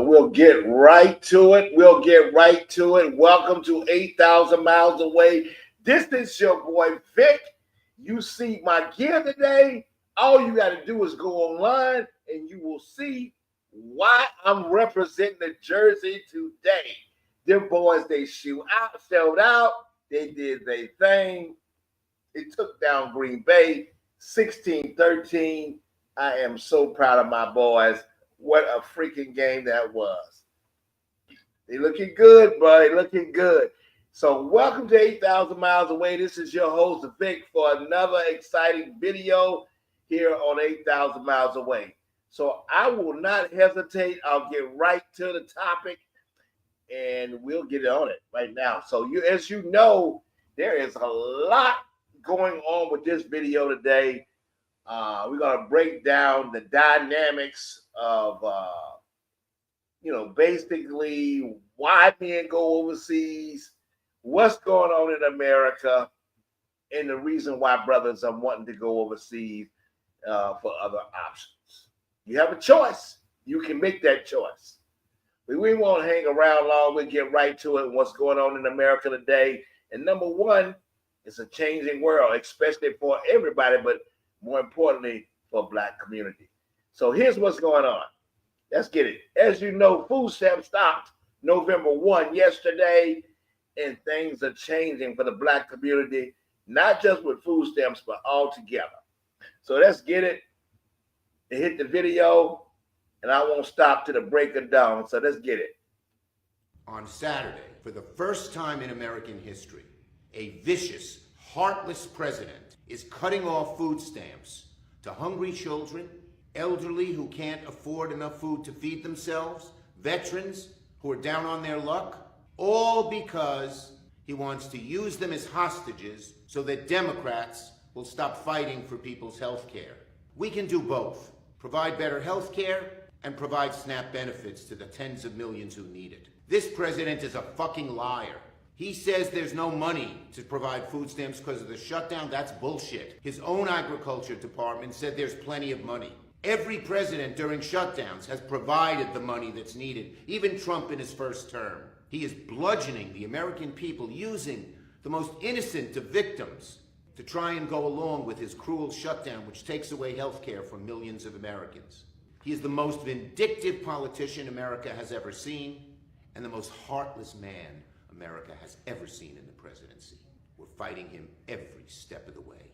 So we'll get right to it. Welcome to 8,000 Miles Away. This is your boy, Vic. You see my gear today. All you got to do is go online and you will see why I'm representing the jersey today. Them boys, they showed out. They did their thing. They took down Green Bay 16-13. I am so proud of my boys. What a freaking game that was. They looking good, bro. They looking good. So welcome to 8,000 Miles Away. This is your host, Vic, for another exciting video here on 8,000 Miles Away. So I will not hesitate. I'll get right to the topic, and we'll get on it right now. So as you know, there is a lot going on with this video today. We're going to break down the dynamics of, basically why men go overseas, what's going on in America, and the reason why brothers are wanting to go overseas for other options. You have a choice. You can make that choice. But we won't hang around long. We'll get right to it, what's going on in America today. And number one, it's a changing world, especially for everybody, but more importantly, for Black community. So here's what's going on. Let's get it. As you know, food stamps stopped November 1 yesterday, and things are changing for the Black community, not just with food stamps, but all together. So let's get it. Hit the video, and I won't stop to the break of dawn. So let's get it. On Saturday, for the first time in American history, a vicious, heartless president is cutting off food stamps to hungry children, elderly who can't afford enough food to feed themselves, veterans who are down on their luck, all because he wants to use them as hostages so that Democrats will stop fighting for people's health care. We can do both, provide better health care and provide SNAP benefits to the tens of millions who need it. This president is a fucking liar. He says there's no money to provide food stamps because of the shutdown. That's bullshit. His own agriculture department said there's plenty of money. Every president during shutdowns has provided the money that's needed, even Trump in his first term. He is bludgeoning the American people, using the most innocent of victims to try and go along with his cruel shutdown, which takes away health care from millions of Americans. He is the most vindictive politician America has ever seen, and the most heartless man America has ever seen in the presidency. We're fighting him every step of the way.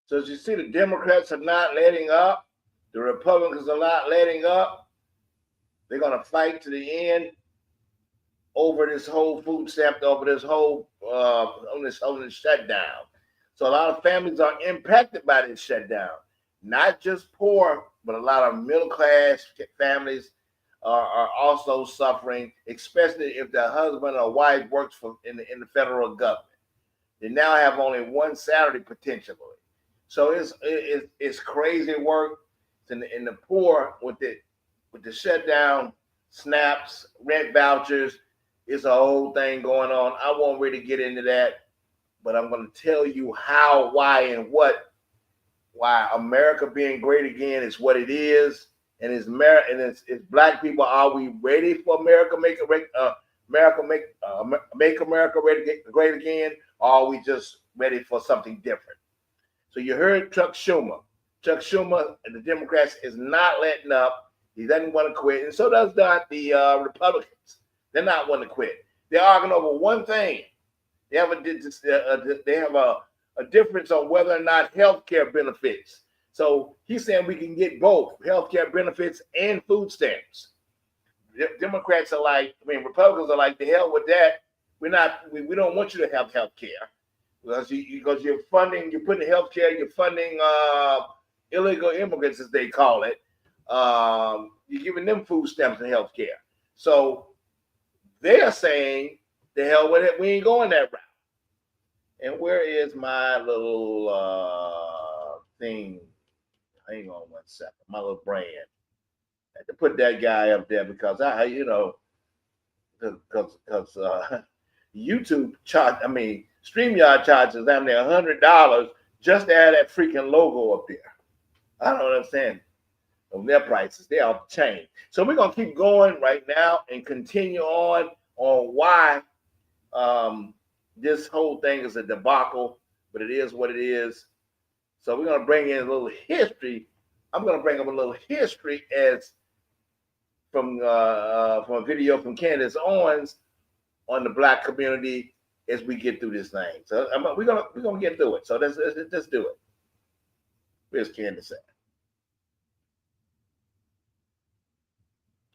So as you see, the Democrats are not letting up. The Republicans are not letting up. They're going to fight to the end over this whole food stamp, over this whole on this shutdown. So a lot of families are impacted by this shutdown. Not just poor, but a lot of middle-class families are also suffering, especially if the husband or wife works in the federal government. They now have only one salary potentially. So it's crazy work. In the poor with the shutdown, snaps, rent vouchers, it's a whole thing going on. I won't really get into that, but I'm going to tell you how, why, and why America being great again is what it is, and it's Black people. Are we ready for America make America great again, or are we just ready for something different? So you heard Chuck Schumer. Chuck Schumer and the Democrats is not letting up. He doesn't want to quit, and so does not the Republicans. They're not wanting to quit. They're arguing over one thing. They have a difference on whether or not health care benefits. So he's saying we can get both health care benefits and food stamps. Democrats are Republicans are like, the hell with that. We don't want you to have health care because you're putting health care, you're funding illegal immigrants, as they call it. You're giving them food stamps and health care. So they're saying, the hell with it, we ain't going that route. And where is my little thing? Hang on one second. My little brand. I had to put that guy up there because YouTube StreamYard charges them $100 just to have that freaking logo up there. I don't understand of their prices. They are changed. So we're gonna keep going right now and continue on why this whole thing is a debacle, but it is what it is. So we're gonna bring in a little history. I'm gonna bring up a little history as from a video from Candace Owens on the Black community as we get through this thing. So we're gonna get through it. So let's do it. Where's Candace at?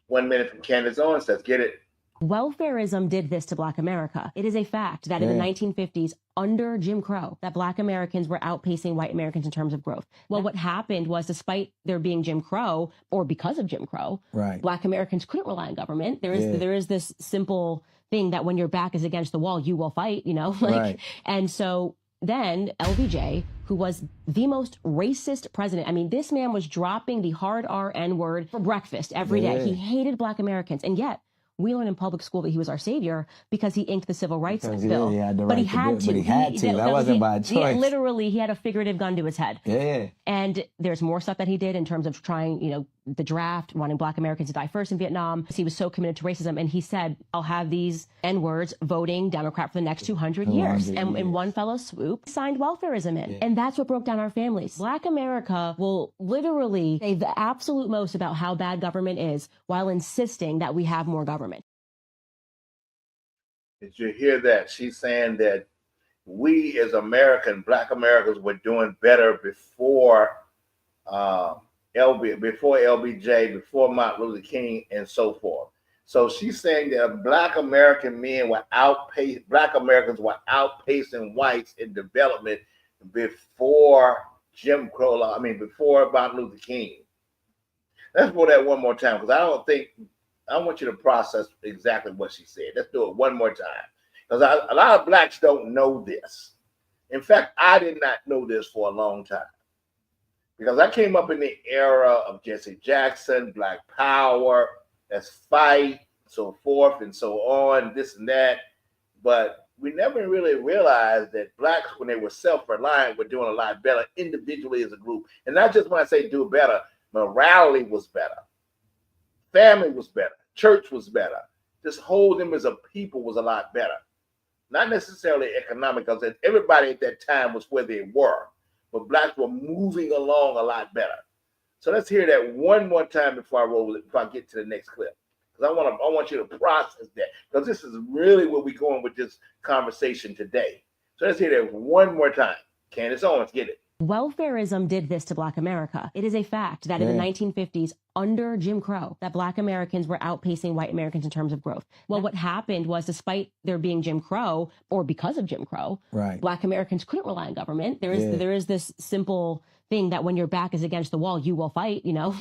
1 minute from Candace Owens. Let's get it. Welfarism did this to Black America. It is a fact that in the 1950s, under Jim Crow, that Black Americans were outpacing white Americans in terms of growth. Well, what happened was, despite there being Jim Crow, or because of Jim Crow, Black Americans couldn't rely on government. There is this simple thing that when your back is against the wall, you will fight, you know? And so then LBJ, who was the most racist president. I mean, this man was dropping the hard R-N word for breakfast every day. He hated Black Americans. And yet, we learned in public school that he was our savior because he inked the Civil Rights Bill. But he had to. That wasn't by choice. Literally, he had a figurative gun to his head. And there's more stuff that he did in terms of trying, you know, the draft, wanting Black Americans to die first in Vietnam. He was so committed to racism. And he said, I'll have these N-words voting Democrat for the next 200 years. And in one fell swoop, signed welfarism in. And that's what broke down our families. Black America will literally say the absolute most about how bad government is while insisting that we have more government. Did you hear that? She's saying that we as Black Americans were doing better before LBJ, before Martin Luther King, and so forth. So she's saying that Black Americans were outpacing whites in development before Jim Crow law. I mean, before Martin Luther King. Let's go that one more time, because I want you to process exactly what she said. Let's do it one more time, because a lot of Blacks don't know this. In fact, I did not know this for a long time, because I came up in the era of Jesse Jackson, Black Power, let's fight, so forth and so on, this and that. But we never really realized that Blacks, when they were self-reliant, were doing a lot better individually as a group. And not just when I say do better, morality was better. Family was better. Church was better. Just hold them as a people was a lot better. Not necessarily economic, because everybody at that time was where they were. But Blacks were moving along a lot better. So let's hear that one more time before I get to the next clip. Because I want you to process that. Because this is really where we're going with this conversation today. So let's hear that one more time. Candace Owens, get it. Welfarism did this to Black America. It is a fact that in the 1950s, under Jim Crow, that Black Americans were outpacing white Americans in terms of growth. Well, what happened was, despite there being Jim Crow, or because of Jim Crow, Black Americans couldn't rely on government. There is this simple thing that when your back is against the wall, you will fight, you know?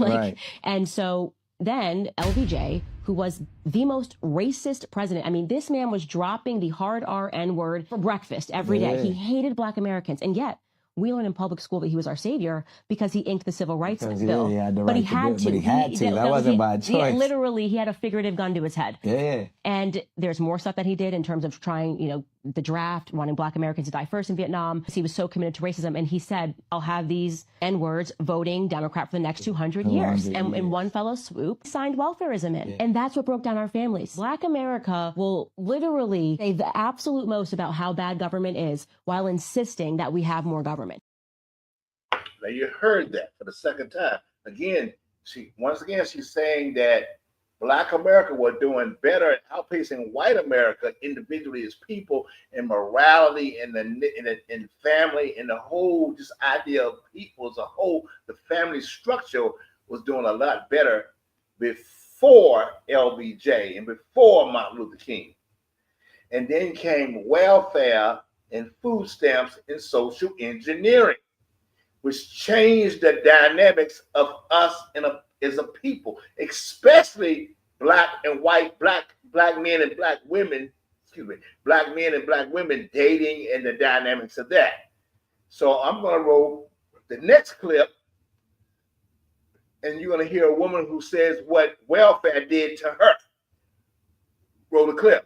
And so then LBJ, who was the most racist president. I mean, this man was dropping the hard R-N word for breakfast every day. He hated Black Americans. And yet, we learned in public school that he was our savior because he inked the Civil Rights Bill. But he had to. That wasn't by choice. Literally, he had a figurative gun to his head. And there's more stuff that he did in terms of trying, you know, the draft, wanting Black Americans to die first in Vietnam. He was so committed to racism. And he said, I'll have these N-words voting Democrat for the next 200 years. And in one fell swoop, signed welfarism in. And that's what broke down our families. Black America will literally say the absolute most about how bad government is while insisting that we have more government. Now you heard that for the second time. Again, she's saying that Black America were doing better at outpacing white America individually as people in morality and in family, and the whole just idea of people as a whole. The family structure was doing a lot better before LBJ and before Martin Luther King. And then came welfare and food stamps and social engineering, which changed the dynamics of us as a people, especially Black and white, black men and black women, Black men and black women dating and the dynamics of that. So I'm going to roll the next clip, and you're going to hear a woman who says what welfare did to her. Roll the clip.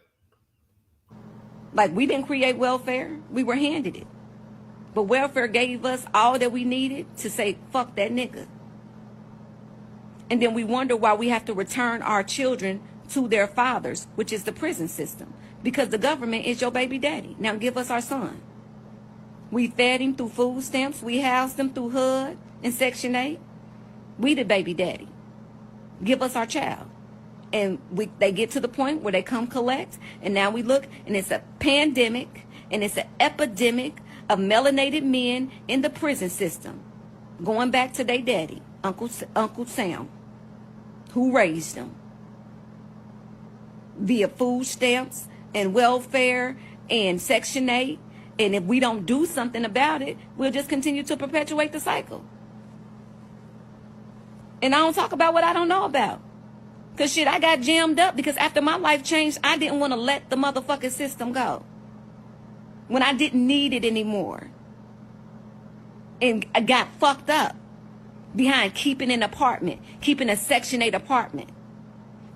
Like, we didn't create welfare. We were handed it. But welfare gave us all that we needed to say, fuck that nigga. And then we wonder why we have to return our children to their fathers, which is the prison system. Because the government is your baby daddy. Now give us our son. We fed him through food stamps. We housed him through HUD and Section 8. We the baby daddy. Give us our child. And they get to the point where they come collect. And now we look, and it's a pandemic, and it's an epidemic of melanated men in the prison system. Going back to their daddy, Uncle Sam, who raised them. Via food stamps and welfare and Section 8. And if we don't do something about it, we'll just continue to perpetuate the cycle. And I don't talk about what I don't know about. Because shit, I got jammed up because after my life changed, I didn't want to let the motherfucking system go. When I didn't need it anymore. And I got fucked up behind keeping an apartment, keeping a Section 8 apartment.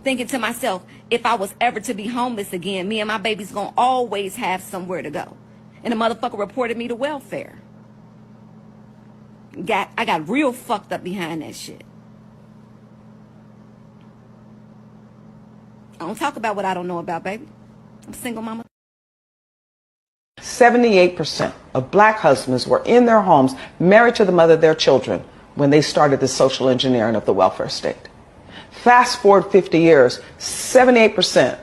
Thinking to myself, if I was ever to be homeless again, me and my baby's gonna always have somewhere to go. And the motherfucker reported me to welfare. I got real fucked up behind that shit. I don't talk about what I don't know about, baby. I'm a single mama. 78% of black husbands were in their homes, married to the mother of their children, when they started the social engineering of the welfare state. Fast forward 50 years, 78%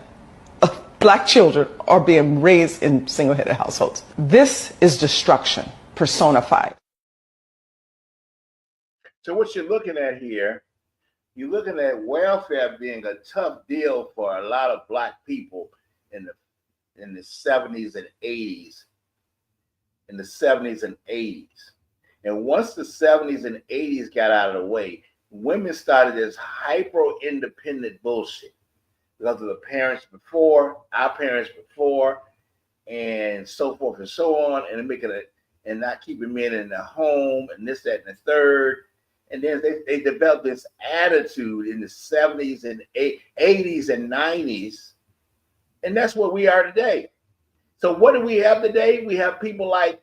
of black children are being raised in single-headed households. This is destruction personified. So what you're looking at here, you're looking at welfare being a tough deal for a lot of black people in the 70s and 80s. In the 70s and 80s. And once the 70s and 80s got out of the way, women started this hyper-independent bullshit because of the parents before, our parents before, and so forth and so on, and making it and not keeping men in the home and this, that, and the third. And then they developed this attitude in the 70s and 80s and 90s. And that's what we are today. So what do we have today? We have people like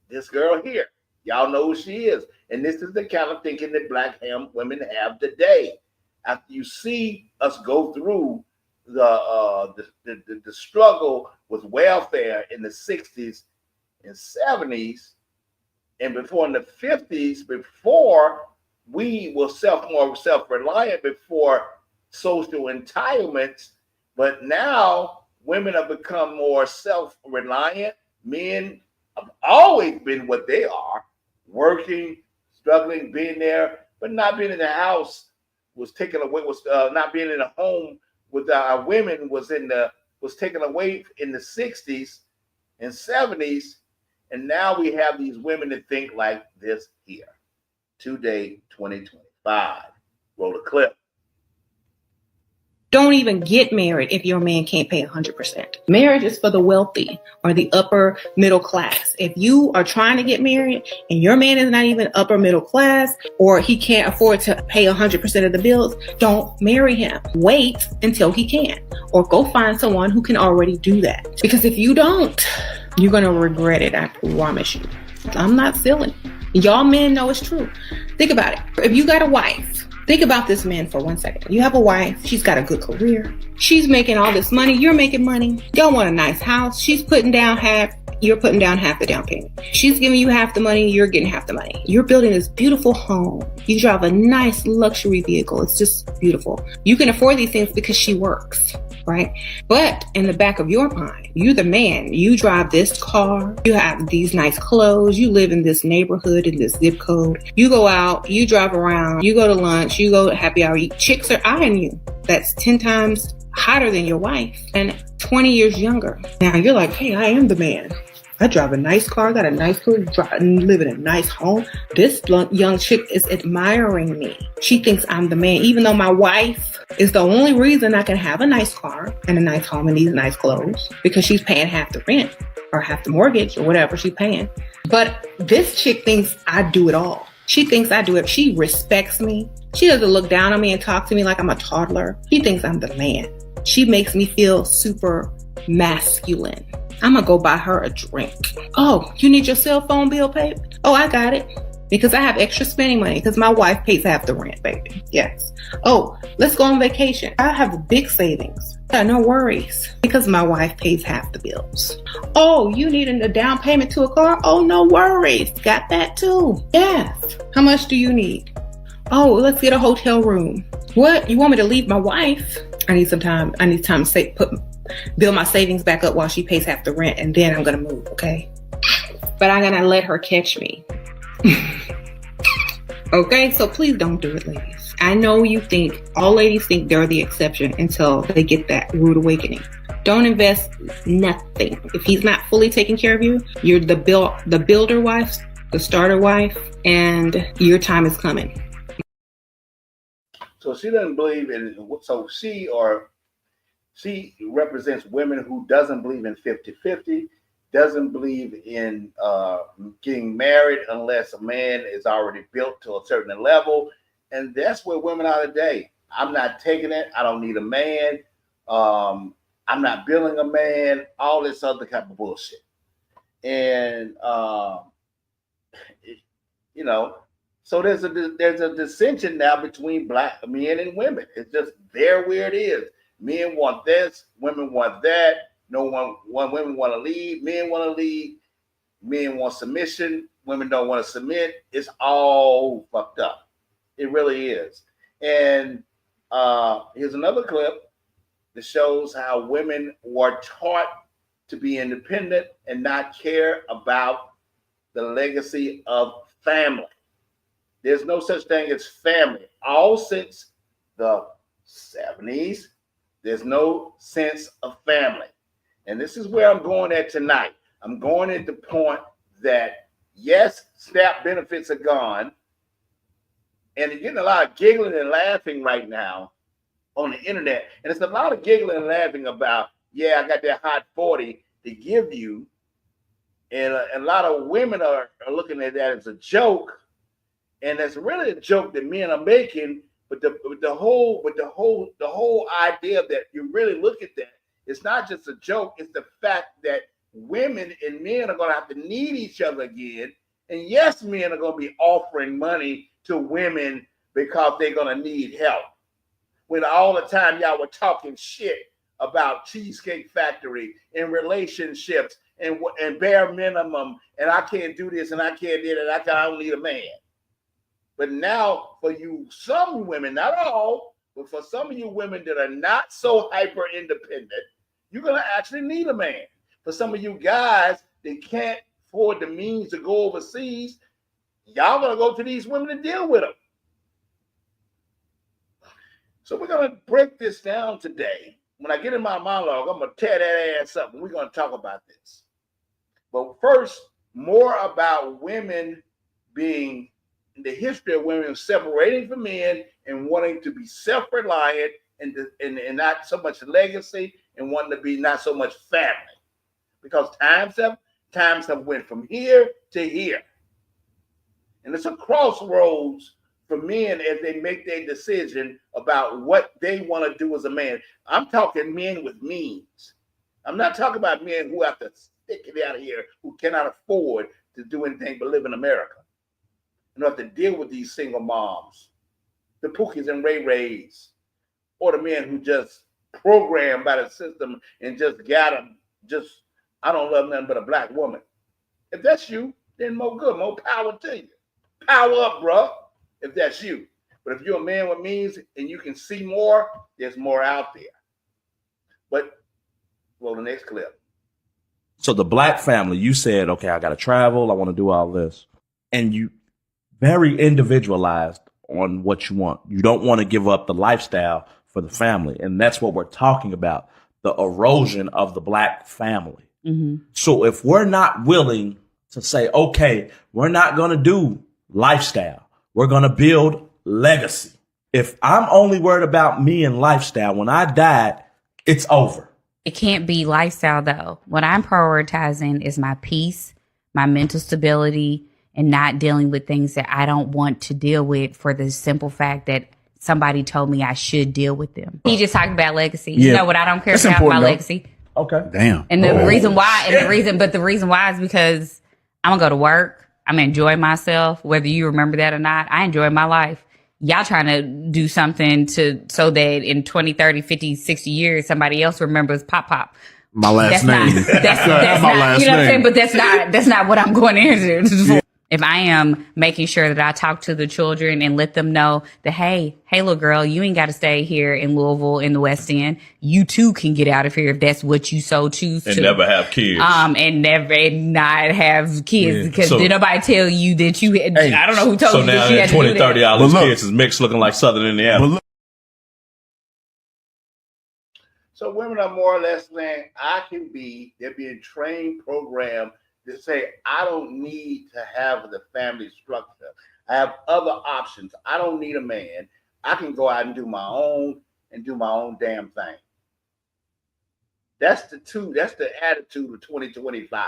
this girl here. Y'all know who she is. And this is the kind of thinking that black women have today. After you see us go through the struggle with welfare in the 60s and 70s, and before in the 50s, before we were more self-reliant, before social entitlements, but now women have become more self-reliant. Men have always been what they are, working, struggling, being there, but not being in the house was taken away. Not being in a home with our women was taken away in the 60s and 70s, and now we have these women that think like this here. Today, 2025. Roll a clip. Don't even get married if your man can't pay 100%. Marriage is for the wealthy or the upper middle class. If you are trying to get married and your man is not even upper middle class or he can't afford to pay 100% of the bills, don't marry him. Wait until he can, or go find someone who can already do that. Because if you don't, you're going to regret it. I promise you. I'm not silly. Y'all men know it's true. Think about it. If you got a wife, think about this man for 1 second. You have a wife. She's got a good career. She's making all this money. You're making money. Y'all want a nice house. She's putting down half. You're putting down half the down payment. She's giving you half the money. You're getting half the money. You're building this beautiful home. You drive a nice luxury vehicle. It's just beautiful. You can afford these things because she works, right? But in the back of your mind, you're the man. You drive this car. You have these nice clothes. You live in this neighborhood, in this zip code. You go out. You drive around. You go to lunch. You go to happy hour. Chicks are eyeing you. That's 10 times hotter than your wife and 20 years younger. Now you're like, hey, I am the man. I drive a nice car, got a nice car, live in a nice home. This young chick is admiring me. She thinks I'm the man, even though my wife is the only reason I can have a nice car and a nice home and these nice clothes, because she's paying half the rent or half the mortgage or whatever she's paying. But this chick thinks I do it all. She thinks I do it. She respects me. She doesn't look down on me and talk to me like I'm a toddler. She thinks I'm the man. She makes me feel super masculine. I'm gonna go buy her a drink. Oh, you need your cell phone bill paid? Oh, I got it. Because I have extra spending money because my wife pays half the rent, baby. Yes. Oh, let's go on vacation. I have big savings. Yeah, no worries. Because my wife pays half the bills. Oh, you need a down payment to a car? Oh, no worries. Got that too. Yes. How much do you need? Oh, let's get a hotel room. What? You want me to leave my wife? I need some time. I need time to build my savings back up while she pays half the rent, and then I'm gonna move, okay? But I'm gonna let her catch me. Okay, so please don't do it, ladies. I know all ladies think they're the exception until they get that rude awakening. Don't invest nothing. If he's not fully taking care of you, you're the builder wife, the starter wife, and your time is coming. So she doesn't believe in, so she represents women who doesn't believe in 50-50, doesn't believe in getting married unless a man is already built to a certain level. And that's where women are today. I'm not taking it. I don't need a man. I'm not building a man, all this other type of bullshit. And, so there's a dissension now between black men and women. It's just there where it is. Men want this, women want that. Women want to lead, men want to lead, men want submission, women don't want to submit. It's all fucked up. It really is. And here's another clip that shows how women were taught to be independent and not care about the legacy of family. There's no such thing as family. All since the 70s, there's no sense of family. And this is where I'm going at tonight. I'm going at the point that, yes, SNAP benefits are gone. And you're getting a lot of giggling and laughing right now on the internet. And it's a lot of giggling and laughing about, yeah, I got that hot 40 to give you. And a lot of women are looking at that as a joke. And that's really a joke that men are making. But the whole idea that you really look at that, it's not just a joke. It's the fact that women and men are going to have to need each other again. And yes, men are going to be offering money to women because they're going to need help. When all the time y'all were talking shit about Cheesecake Factory and relationships and bare minimum, and I can't do this and I can't do that, I don't need a man. But now for you, some women, not all, but for some of you women that are not so hyper independent, you're going to actually need a man. For some of you guys that can't afford the means to go overseas, y'all going to go to these women to deal with them. So we're going to break this down today. When I get in my monologue, I'm going to tear that ass up and we're going to talk about this. But first, more about women being, the history of women separating from men and wanting to be self-reliant and not so much legacy and wanting to be not so much family. Because times have went from here to here. And it's a crossroads for men as they make their decision about what they want to do as a man. I'm talking men with means. I'm not talking about men who have to stick it out of here, who cannot afford to do anything but live in America. And have to deal with these single moms, the Pookies and Ray Rays, or the men who just programmed by the system and just got them, I don't love nothing but a black woman. If that's you, then more power to you. Power up, bro, if that's you. But if you're a man with means and you can see more, there's more out there. But, well, the next clip. So the black family, you said, okay, I got to travel. I want to do all this. And you very individualized on what you want. You don't want to give up the lifestyle for the family. And that's what we're talking about, the erosion of the black family. Mm-hmm. So if we're not willing to say, okay, we're not going to do lifestyle, we're going to build legacy. If I'm only worried about me and lifestyle, when I died, it's over. It can't be lifestyle, though. What I'm prioritizing is my peace, my mental stability, and not dealing with things that I don't want to deal with for the simple fact that somebody told me I should deal with them. He just talked about legacy. Yeah. You know what I don't care That's about my important, though. legacy. Okay. Damn. And the reason why, the reason why is because I'm gonna go to work. I'm gonna enjoy myself, whether you remember that or not. I enjoy my life. Y'all trying to do something so that in 20, 30, 50, 60 years, somebody else remembers Pop Pop. My last name. That's my not, last you know what I'm name. saying? But that's not what I'm going into. Yeah. If I am making sure that I talk to the children and let them know that, hey, little girl, you ain't got to stay here in Louisville in the West End. You too can get out of here if that's what you so choose to. And never have kids. And not have kids because did nobody tell you that you had, I don't know who told so you now that you had to 20, do 30 that. all these kids is mixed looking like Southern Indiana. So women are more or less saying, they're being trained, programmed to say, I don't need to have the family structure. I have other options. I don't need a man. I can go out and do my own damn thing. That's the attitude of 2025.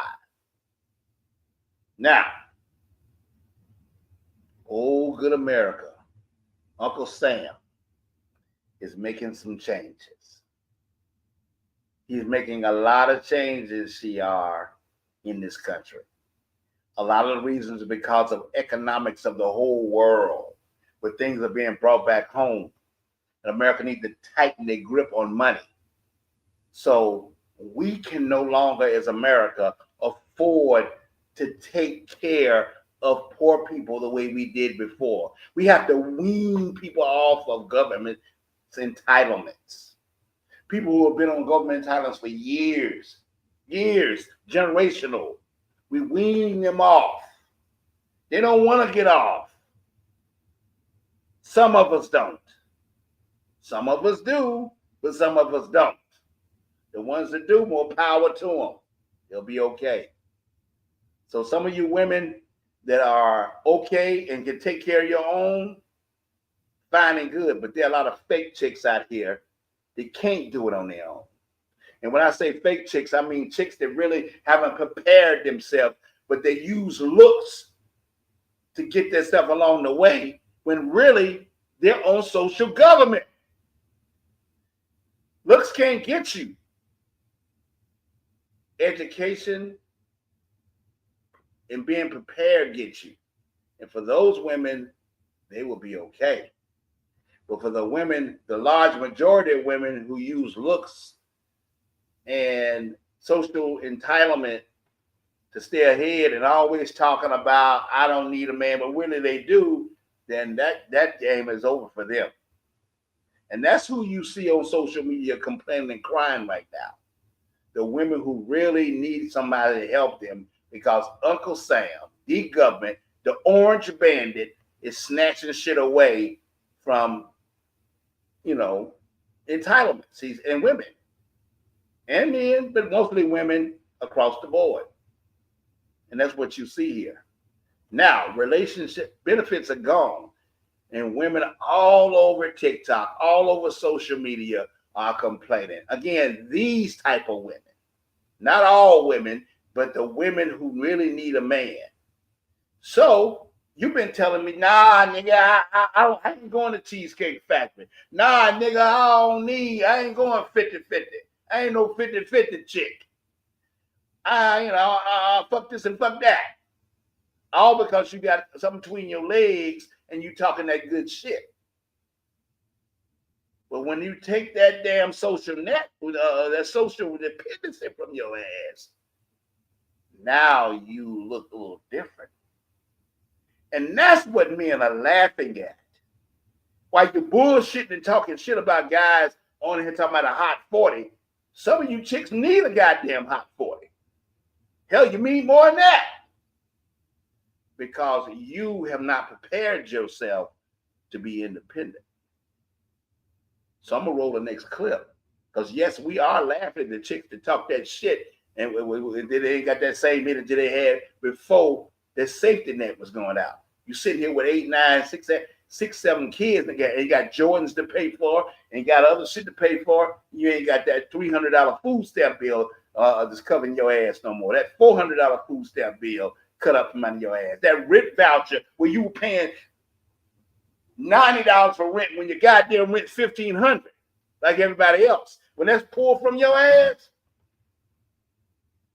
Now, old good America, Uncle Sam is making some changes. He's making a lot of changes, in this country. A lot of the reasons are because of economics of the whole world, where things are being brought back home. And America needs to tighten their grip on money. So we can no longer, as America, afford to take care of poor people the way we did before. We have to wean people off of government entitlements. People who have been on government entitlements for years, generational. We wean them off. They don't want to get off. Some of us don't. Some of us do, but some of us don't. The ones that do, more power to them. They'll be okay. So some of you women that are okay and can take care of your own, fine and good, but there are a lot of fake chicks out here that can't do it on their own. And when I say fake chicks, I mean chicks that really haven't prepared themselves, but they use looks to get themselves along the way when really they're on social government. Looks can't get you. Education and being prepared get you. And for those women, they will be okay. But for the women, the large majority of women who use looks and social entitlement to stay ahead and always talking about, I don't need a man, but really they do, then that game is over for them. And that's who you see on social media complaining and crying right now. The women who really need somebody to help them because Uncle Sam, the government, the orange bandit, is snatching shit away from, entitlements. And women and men, but mostly women across the board. And that's what you see here. Now, relationship benefits are gone. And women all over TikTok, all over social media are complaining. Again, these type of women, not all women, but the women who really need a man. So you've been telling me, nah, nigga, I ain't going to Cheesecake Factory. Nah, nigga, I ain't going 50-50. I ain't no 50-50 chick. Fuck this and fuck that. All because you got something between your legs and you talking that good shit. But when you take that damn social net, that social dependency from your ass, now you look a little different. And that's what men are laughing at. While you bullshitting and talking shit about guys on here talking about a hot 40, some of you chicks need a goddamn hot 40. Hell, you need more than that. Because you have not prepared yourself to be independent. So I'm going to roll the next clip. Because yes, we are laughing at the chicks that talk that shit and they ain't got that same energy they had before the safety net was going out. You sitting here with 8, 9, 6, 7 kids and you got Jordans to pay for and you got other shit to pay for. You ain't got that $300 food stamp bill that's covering your ass no more. That $400 food stamp bill cut up from under your ass. That rent voucher where you were paying $90 for rent when your goddamn rent's $1,500, like everybody else. When that's pulled from your ass,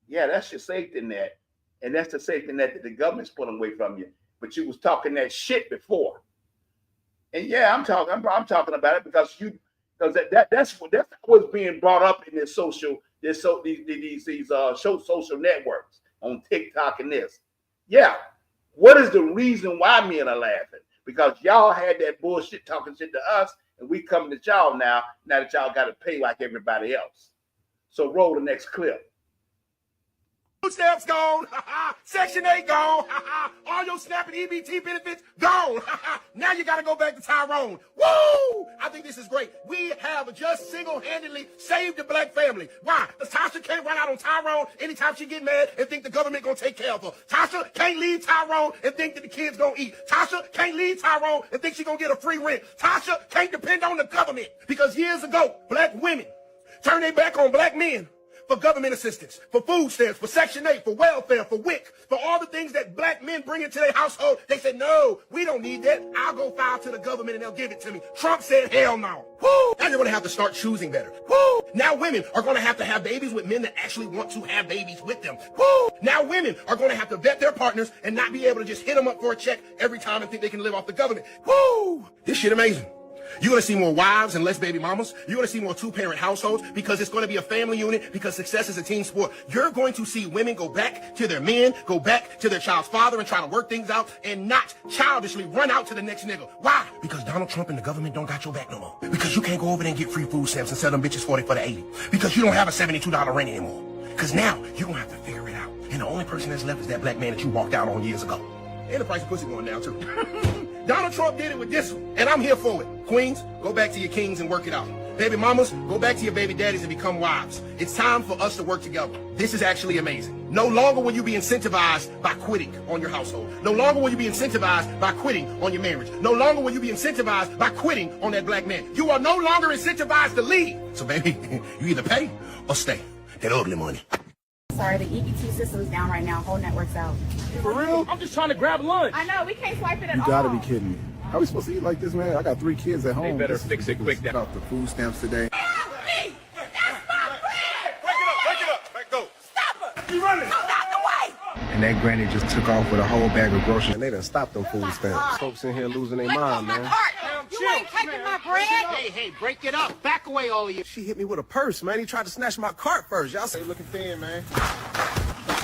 yeah, that's your safety net. And that's the safety net that the government's pulling away from you. But you was talking that shit before. And yeah, I'm talking about it because that's what's being brought up in these social networks on TikTok and this. Yeah. What is the reason why men are laughing? Because y'all had that bullshit talking shit to us, and we coming to y'all now that y'all got to pay like everybody else. So roll the next clip. Food stamps gone. Section 8 gone. All your SNAP and EBT benefits gone. Now you got to go back to Tyrone. Woo! I think this is great. We have just single-handedly saved the black family. Why? Because Tasha can't run out on Tyrone anytime she get mad and think the government going to take care of her. Tasha can't leave Tyrone and think that the kids going to eat. Tasha can't leave Tyrone and think she going to get a free rent. Tasha can't depend on the government because years ago, black women turned their back on black men for government assistance, for food stamps, for Section 8, for welfare, for WIC, for all the things that black men bring into their household. They said, no, we don't need that. I'll go file to the government and they'll give it to me. Trump said, hell no. Woo! Now they're going to have to start choosing better. Woo! Now women are going to have babies with men that actually want to have babies with them. Woo! Now women are going to have to vet their partners and not be able to just hit them up for a check every time and think they can live off the government. Woo! This shit amazing. You're going to see more wives and less baby mamas. You're going to see more two-parent households because it's going to be a family unit because success is a team sport. You're going to see women go back to their men, go back to their child's father and try to work things out and not childishly run out to the next nigga. Why? Because Donald Trump and the government don't got your back no more. Because you can't go over there and get free food stamps and sell them bitches 40 for the 80. Because you don't have a $72 rent anymore. Because now you're going to have to figure it out. And the only person that's left is that black man that you walked out on years ago. And the price of pussy going down too. Donald Trump did it with this one, and I'm here for it. Queens, go back to your kings and work it out. Baby mamas, go back to your baby daddies and become wives. It's time for us to work together. This is actually amazing. No longer will you be incentivized by quitting on your household. No longer will you be incentivized by quitting on your marriage. No longer will you be incentivized by quitting on that black man. You are no longer incentivized to leave. So baby, you either pay or stay. That ugly money. Sorry, the EBT system's down right now. Whole network's out. For real? I'm just trying to grab lunch. I know, we can't swipe it at all. You gotta be kidding me. How are we supposed to eat like this, man? I got 3 kids at home. They better fix it quick. Off the food stamps today. Help me! That's my friend! Break it up. Let go. Stop her! You running? Go out the way! And that granny just took off with a whole bag of groceries. And they done stopped them food stamps. Folks in here losing their mind, man. You ain't taking my bread! Hey, break it up. Back away, all of you. She hit me with a purse, man. He tried to snatch my cart first. Y'all say looking thin, man.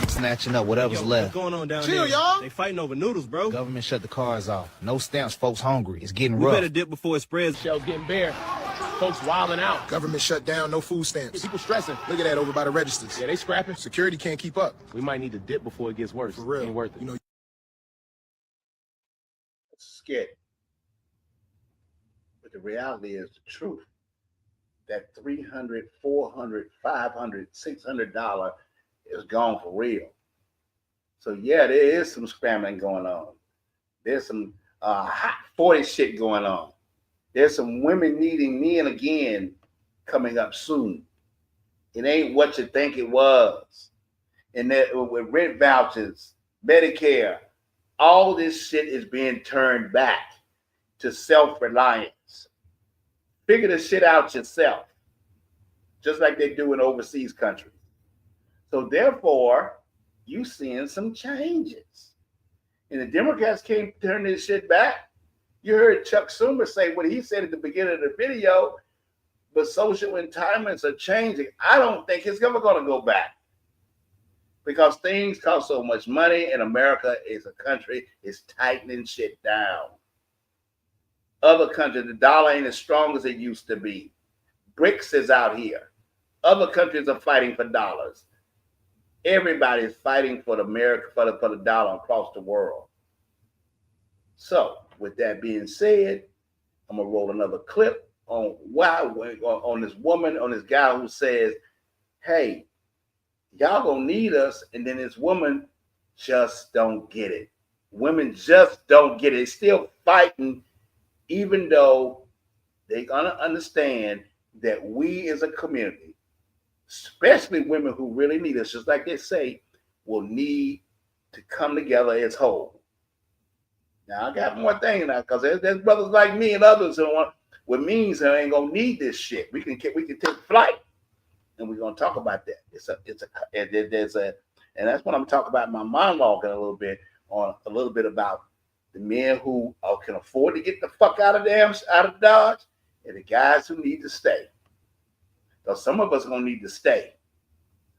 Snatching up whatever's left. What's going on down Chill, there? y'all. They fighting over noodles, bro. Government shut the cars off. No stamps, folks hungry. It's getting We rough. better dip before it spreads. Shelves getting bare. Folks wilding out. Government shut down, no food stamps. People stressing. Look at that over by the registers. Yeah, they scrapping. Security can't keep up. We might need to dip before it gets worse. For real. Ain't worth it. You know, Scared. But the reality is the truth. That $300, $400, $500, $600 is gone for real. So yeah, there is some scrambling going on. There's some hot 40 shit going on. There's some women needing men again coming up soon. It ain't what you think it was. And that with rent vouchers, Medicare, all this shit is being turned back to self-reliance. Figure the shit out yourself, just like they do in overseas countries. So therefore, you seeing some changes. And the Democrats can't turn this shit back. You heard Chuck Schumer say what he said at the beginning of the video, but social entitlements are changing. I don't think it's ever going to go back because things cost so much money and America is a country is tightening shit down. Other countries, the dollar ain't as strong as it used to be. BRICS is out here. Other countries are fighting for dollars. Everybody is fighting for the dollar across the world. So, with that being said, I'm gonna roll another clip on on this woman, on this guy who says, "Hey, y'all gonna need us," and then this woman just don't get it. Women just don't get it. They're still fighting, even though they're gonna understand that we as a community, especially women who really need us, just like they say, will need to come together as whole. Now I got more things now because there's brothers like me and others who want with means who ain't gonna need this shit. We can take flight, and we're gonna talk about that. And that's what I'm talking about in my monologue in a little bit about the men who can afford to get the fuck out of Dodge, and the guys who need to stay. Because some of us are gonna need to stay.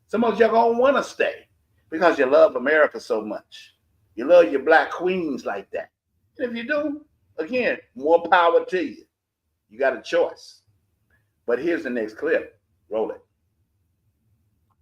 Some of y'all gonna want to stay because you love America so much. You love your black queens like that. And if you do, again, more power to you. You got a choice. But here's the next clip. Roll it.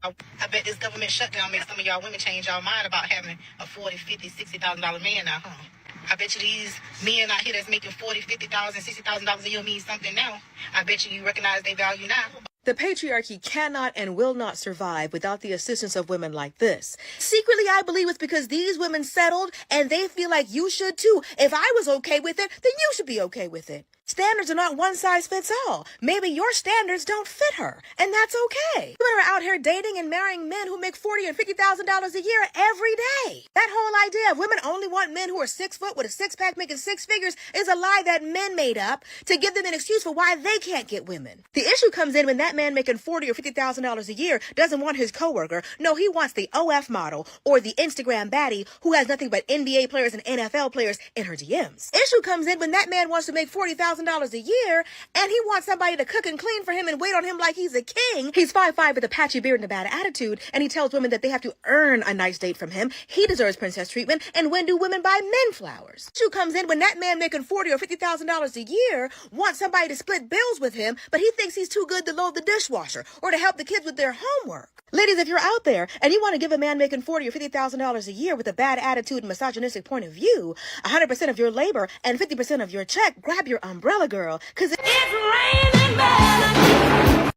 I bet this government shutdown makes some of y'all women change y'all mind about having a $40,000, $50,000, $60,000 man now, huh? I bet you these men out here that's making $40,000, $50,000, $60,000 a year mean something now. I bet you recognize their value now. The patriarchy cannot and will not survive without the assistance of women like this. Secretly, I believe it's because these women settled and they feel like you should too. If I was okay with it, then you should be okay with it. Standards are not one size fits all. Maybe your standards don't fit her, and that's okay. Women are out here dating and marrying men who make $40,000 and $50,000 a year every day. That whole idea of women only want men who are 6 foot with a six-pack making six figures is a lie that men made up to give them an excuse for why they can't get women. The issue comes in when that man making $40,000 or $50,000 a year doesn't want his coworker. No, he wants the OF model or the Instagram baddie who has nothing but NBA players and NFL players in her DMs. Issue comes in when that man wants to make $40,000 a year and he wants somebody to cook and clean for him and wait on him like he's a king. He's 5'5" with a patchy beard and a bad attitude, and he tells women that they have to earn a nice date from him. He deserves princess treatment, and when do women buy men flowers? Issue comes in when that man making $40,000 or $50,000 a year wants somebody to split bills with him, but he thinks he's too good to load the dishwasher or to help the kids with their homework. Ladies, if you're out there and you want to give a man making $40,000 or $50,000 a year with a bad attitude and misogynistic point of view 100% of your labor and 50% of your check, grab your umbrella, girl, because it's raining men.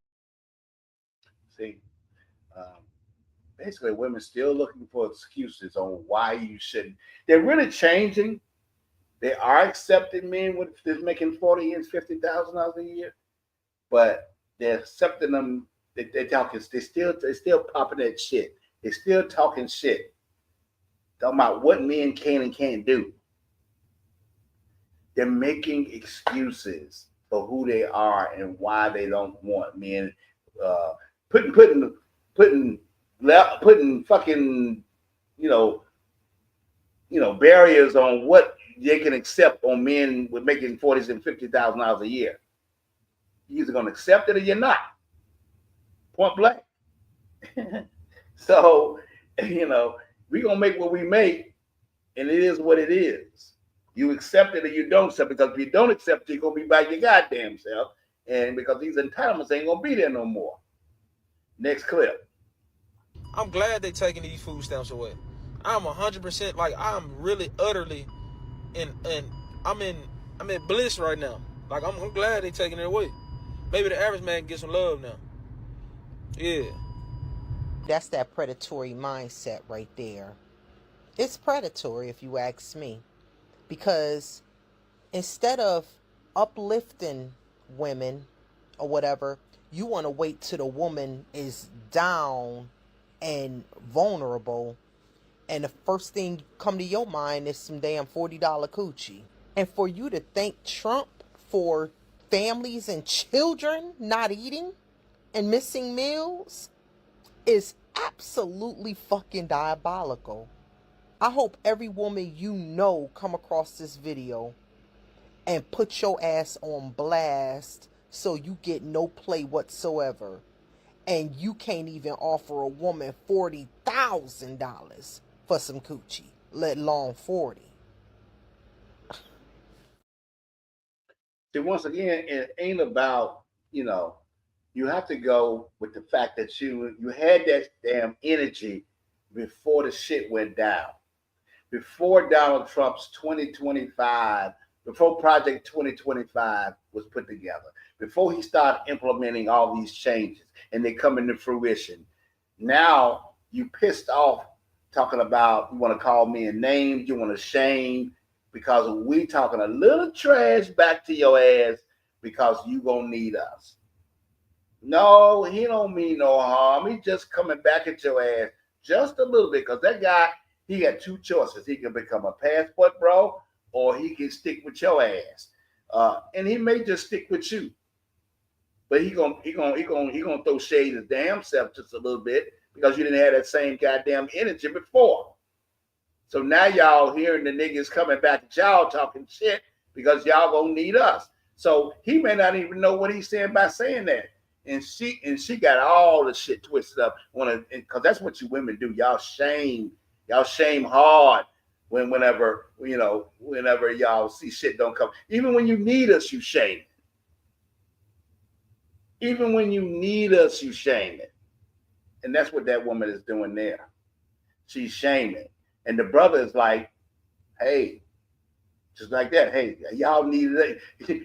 See, basically, women still looking for excuses on why you shouldn't. They're really changing. They are accepting men with making $40,000 and $50,000 a year, but they're accepting them. They're talking. They're still popping that shit. They're still talking shit. Talking about what men can and can't do. They're making excuses for who they are and why they don't want men. Putting fucking barriers on what they can accept on men with making $40,000 and $50,000 a year. You're either gonna accept it or you're not. Point blank. So, we're gonna make what we make, and it is what it is. You accept it or you don't accept it, because if you don't accept it, you're gonna be by your goddamn self. And because these entitlements ain't gonna be there no more. Next clip. I'm glad they're taking these food stamps away. I'm 100% I'm really utterly I'm in bliss right now. I'm glad they're taking it away. Maybe the average man can get some love now. Yeah. That's that predatory mindset right there. It's predatory if you ask me. Because instead of uplifting women or whatever, you want to wait till the woman is down and vulnerable, and the first thing come to your mind is some damn $40 coochie. And for you to thank Trump for families and children not eating and missing meals is absolutely fucking diabolical. I hope every woman come across this video and put your ass on blast so you get no play whatsoever. And you can't even offer a woman $40,000 for some coochie, let alone 40. See, once again, it ain't about, you have to go with the fact that you had that damn energy before the shit went down. Before Donald Trump's 2025, before Project 2025 was put together, before he started implementing all these changes and they come into fruition. Now you pissed off talking about, you want to call me a name, you want to shame, because we talking a little trash back to your ass because you gonna need us. No, he don't mean no harm. He just coming back at your ass just a little bit, because that guy, he got two choices. He can become a passport bro, or he can stick with your ass. And he may just stick with you. But he gonna throw shade his damn self just a little bit because you didn't have that same goddamn energy before. So now y'all hearing the niggas coming back at y'all talking shit because y'all gonna need us. So he may not even know what he's saying by saying that. And she got all the shit twisted up because that's what you women do. Y'all shame hard whenever y'all see shit don't come. Even when you need us, you shame it. Even when you need us, you shame it. And that's what that woman is doing there. She's shaming. And the brother is like, hey, just like that. Hey, y'all need it.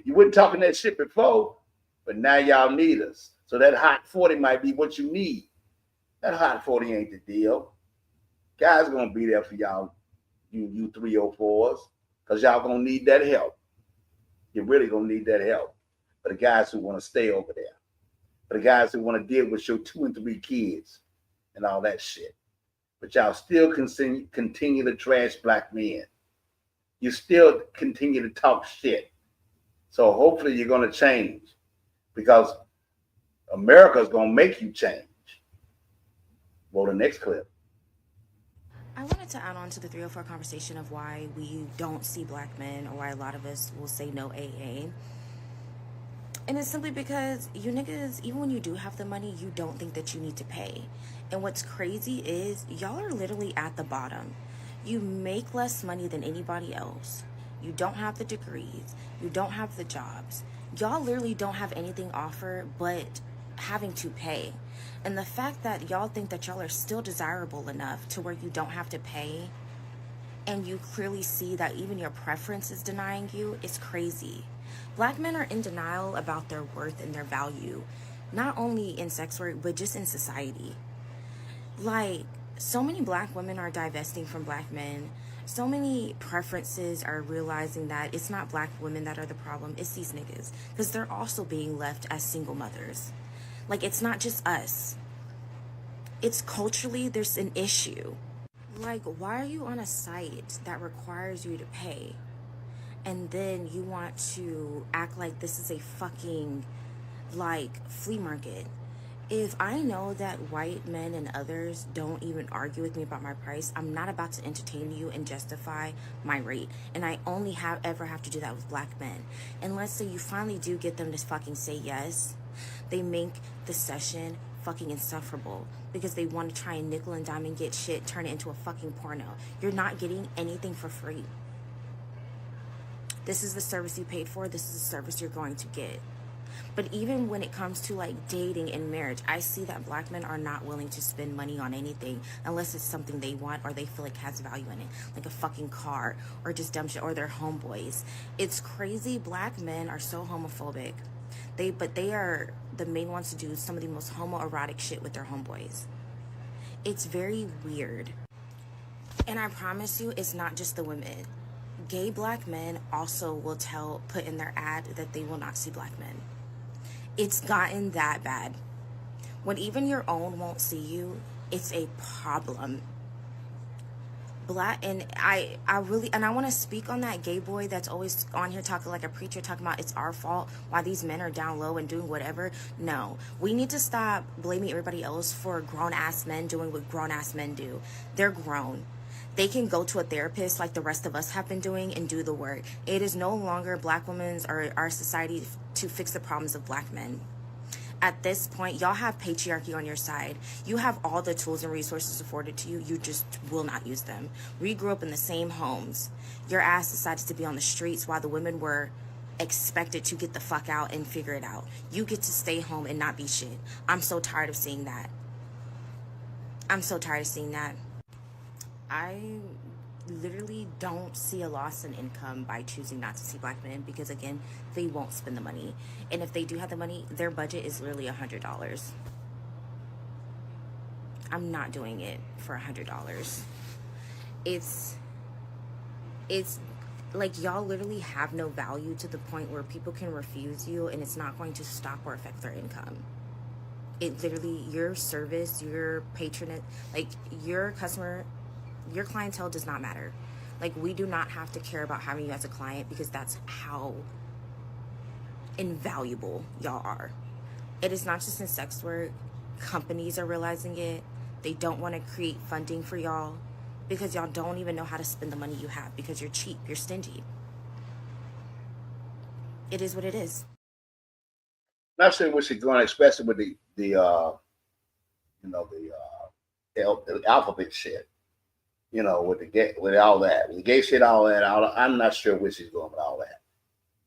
You weren't talking that shit before, but now y'all need us. So that hot 40 might be what you need. That hot 40 ain't the deal. Guys gonna be there for y'all, you 304s, because y'all gonna need that help. You're really gonna need that help. For the guys who want to stay over there. For the guys who want to deal with your 2 and 3 kids and all that shit. But y'all still continue to trash black men. You still continue to talk shit. So hopefully you're going to change because America's going to make you change. Roll the next clip. I wanted to add on to the 304 conversation of why we don't see black men, or why a lot of us will say no AA. And it's simply because you niggas, even when you do have the money, you don't think that you need to pay. And what's crazy is y'all are literally at the bottom. You make less money than anybody else. You don't have the degrees. You don't have the jobs. Y'all literally don't have anything offered but having to pay. And the fact that y'all think that y'all are still desirable enough to where you don't have to pay, and you clearly see that even your preference is denying you, is crazy. Black men are in denial about their worth and their value, not only in sex work, but just in society. Like, so many black women are divesting from black men. So many preferences are realizing that it's not black women that are the problem, it's these niggas. Because they're also being left as single mothers. Like, it's not just us. It's culturally, there's an issue. Like, why are you on a site that requires you to pay? And then you want to act like this is a fucking, like, flea market. If I know that white men and others don't even argue with me about my price, I'm not about to entertain you and justify my rate. And I only ever have to do that with black men. And let's say you finally do get them to fucking say yes. They make the session fucking insufferable because they want to try and nickel and dime and get shit, turn it into a fucking porno. You're not getting anything for free. This is the service you paid for. This is the service you're going to get. But even when it comes to like dating and marriage, I see that black men are not willing to spend money on anything unless it's something they want or they feel like has value in it, like a fucking car or just dumb shit, or their homeboys. It's crazy. Black men are so homophobic. But they are the main ones to do some of the most homoerotic shit with their homeboys. It's very weird. And I promise you, it's not just the women. Gay black men also will put in their ad that they will not see black men. It's gotten that bad. When even your own won't see you, it's a problem. I want to speak on that gay boy that's always on here talking like a preacher, talking about it's our fault why these men are down low and doing whatever. No, we need to stop blaming everybody else for grown-ass men doing what grown-ass men do. They're grown. They can go to a therapist like the rest of us have been doing and do the work. It is no longer black women's or our society to fix the problems of black men. At this point, y'all have patriarchy on your side. You have all the tools and resources afforded to you. You just will not use them. We grew up in the same homes. Your ass decided to be on the streets while the women were expected to get the fuck out and figure it out. You get to stay home and not be shit. I'm so tired of seeing that. I literally don't see a loss in income by choosing not to see black men because, again, they won't spend the money. And if they do have the money, their budget is literally $100. I'm not doing it for $100. It's like y'all literally have no value to the point where people can refuse you and it's not going to stop or affect their income. It literally, your service, your patronage, like your customer, your clientele does not matter. Like, we do not have to care about having you as a client because that's how invaluable y'all are. It is not just in sex work. Companies are realizing it. They don't want to create funding for y'all because y'all don't even know how to spend the money you have because you're cheap, you're stingy. It is what it is. Not saying what she's going, especially with the alphabet shit. You know, with all that, with the gay shit, all that. I'm not sure where she's going with all that.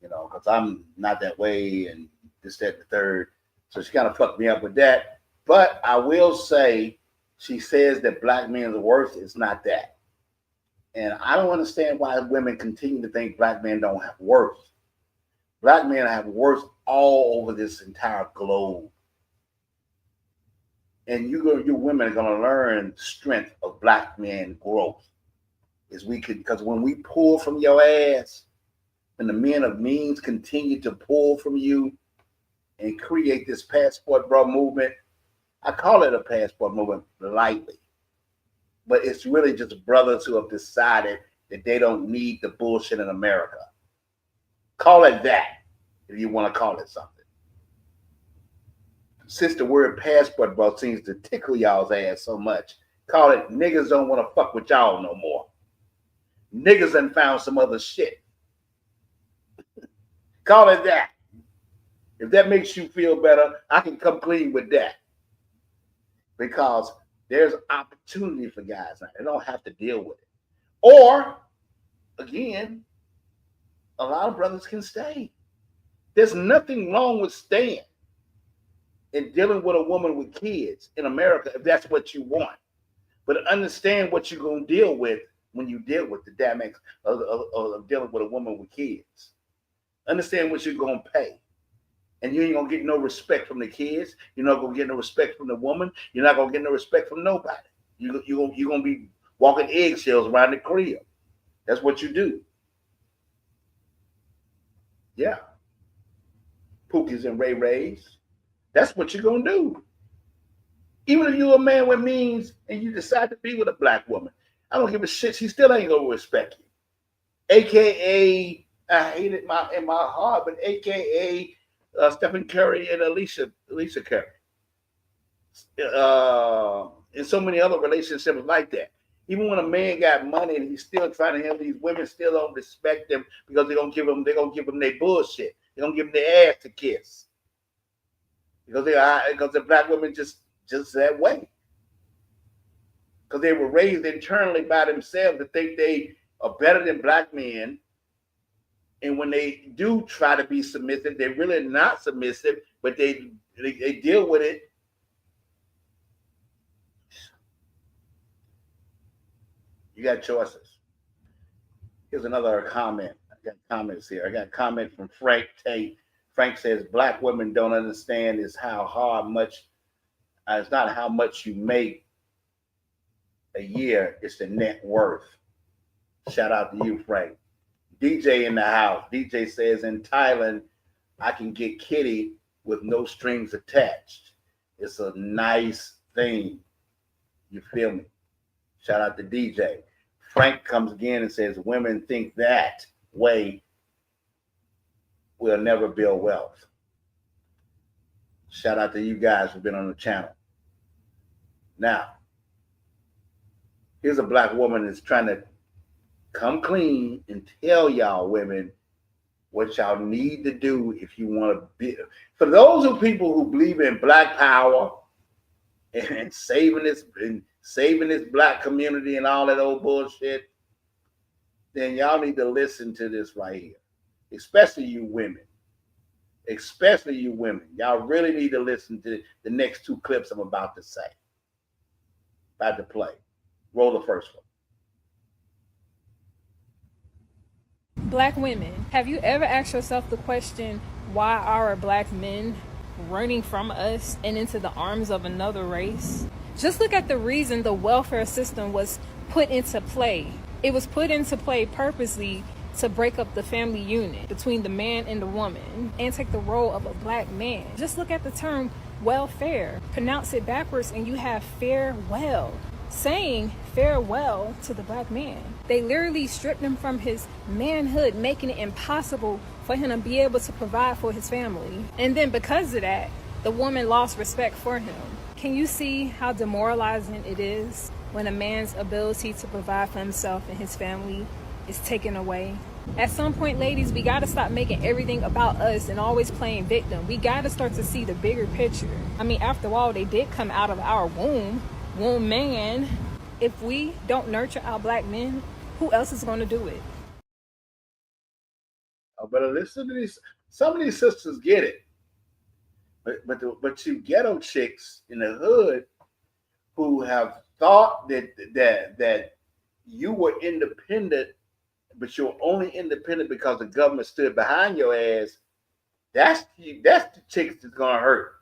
You know, because I'm not that way, and this, that, and the third. So she kind of fucked me up with that. But I will say, she says that black men's worth is not that. And I don't understand why women continue to think black men don't have worth. Black men have worth all over this entire globe. And you women are going to learn strength of black men growth. Because when we pull from your ass, and the men of means continue to pull from you and create this passport bro movement, I call it a passport movement lightly. But it's really just brothers who have decided that they don't need the bullshit in America. Call it that, if you want to call it something. Since the word passport bro seems to tickle y'all's ass so much, call it niggas don't want to fuck with y'all no more. Niggas done found some other shit. Call it that. If that makes you feel better, I can come clean with that. Because there's opportunity for guys now. They don't have to deal with it. Or, again, a lot of brothers can stay. There's nothing wrong with staying and dealing with a woman with kids in America if that's what you want. But understand what you're going to deal with when you deal with the dynamics of dealing with a woman with kids. Understand what you're going to pay. And you ain't going to get no respect from the kids. You're not going to get no respect from the woman. You're not going to get no respect from nobody. You're going to be walking eggshells around the crib. That's what you do. Yeah. Pookies and Ray Rays. That's what you're going to do. Even if you're a man with means and you decide to be with a black woman, I don't give a shit. She still ain't going to respect you. AKA, I hate it in my heart, but AKA Stephen Curry and Alicia Curry. And so many other relationships like that. Even when a man got money and he's still trying to help, these women still don't respect him because they're gonna give him their bullshit. They're gonna give him their ass to kiss. Because the black women just that way. Because they were raised internally by themselves to think they are better than black men. And when they do try to be submissive, they're really not submissive, but they deal with it. You got choices. Here's another comment. I got comments here. I got a comment from Frank Tate. Frank says, black women don't understand it's not how much you make a year, it's the net worth. Shout out to you, Frank. DJ in the house. DJ says, in Thailand, I can get kitty with no strings attached. It's a nice thing. You feel me? Shout out to DJ. Frank comes again and says, women think that way will never build wealth. Shout out to you guys who've been on the channel. Now, here's a black woman that's trying to come clean and tell y'all women what y'all need to do if you want to be. For those of people who believe in black power and saving this black community and all that old bullshit, then y'all need to listen to this right here. Especially you women. Especially you women. Y'all really need to listen to the next two clips I'm about to say. About to play. Roll the first one. Black women, have you ever asked yourself the question, why are black men running from us and into the arms of another race? Just look at the reason the welfare system was put into play. It was put into play purposely to break up the family unit between the man and the woman and take the role of a black man. Just look at the term welfare. Pronounce it backwards and you have farewell. saying farewell to the black man. They literally stripped him from his manhood, making it impossible for him to be able to provide for his family. And then because of that, the woman lost respect for him. Can you see how demoralizing it is when a man's ability to provide for himself and his family is taken away? At some point, ladies, we gotta stop making everything about us and always playing victim. We gotta start to see the bigger picture. I mean, after all, they did come out of our womb man. If we don't nurture our black men, who else is gonna do it? Oh, but listen to these. Some of these sisters get it. But you ghetto chicks in the hood who have thought that you were independent, but you're only independent because the government stood behind your ass. That's the chick that's gonna hurt.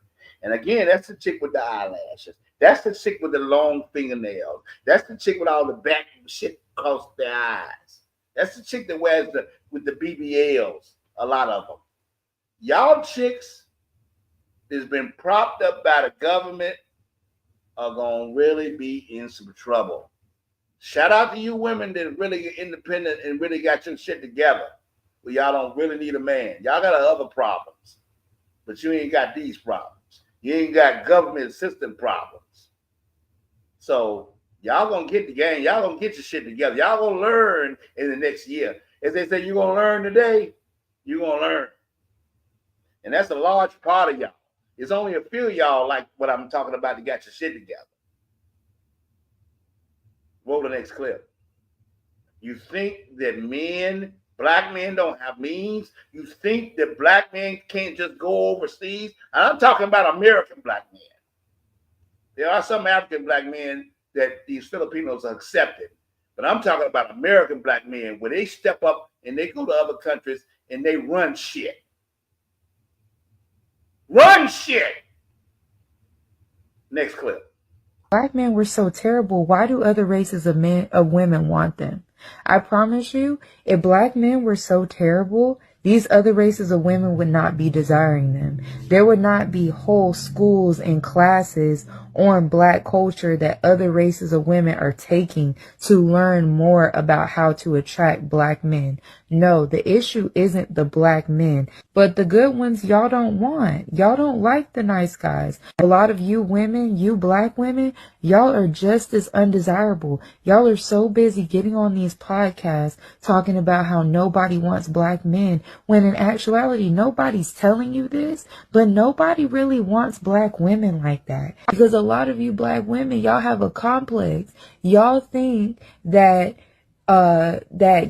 And again, that's the chick with the eyelashes. That's the chick with the long fingernails. That's the chick with all the back shit across their eyes. That's the chick that wears with the BBLs. A lot of them. Y'all chicks that's been propped up by the government are gonna really be in some trouble. Shout out to you women that really get independent and really got your shit together. Well, y'all don't really need a man. Y'all got other problems, but you ain't got these problems. You ain't got government assistance problems. So y'all gonna get the game. Y'all gonna get your shit together. Y'all gonna learn in the next year. As they say, you're gonna learn today, you're gonna learn. And that's a large part of y'all. It's only a few of y'all like what I'm talking about that got your shit together. Roll the next clip. You think that black men don't have means? You think that black men can't just go overseas? And I'm talking about American black men. There are some African black men that these Filipinos are accepted. But I'm talking about American black men where they step up and they go to other countries and they run shit. Run shit. Next clip. Black men were so terrible. Why do other races of women want them? I promise you, if black men were so terrible, these other races of women would not be desiring them. There would not be whole schools and classes on black culture that other races of women are taking to learn more about how to attract black men. No, the issue isn't the black men, but the good ones y'all don't want. Y'all don't like the nice guys. A lot of you women, you black women, y'all are just as undesirable. Y'all are so busy getting on these podcasts talking about how nobody wants black men, when in actuality, nobody's telling you this, but nobody really wants black women like that. Because a lot of you black women, y'all have a complex. Y'all think that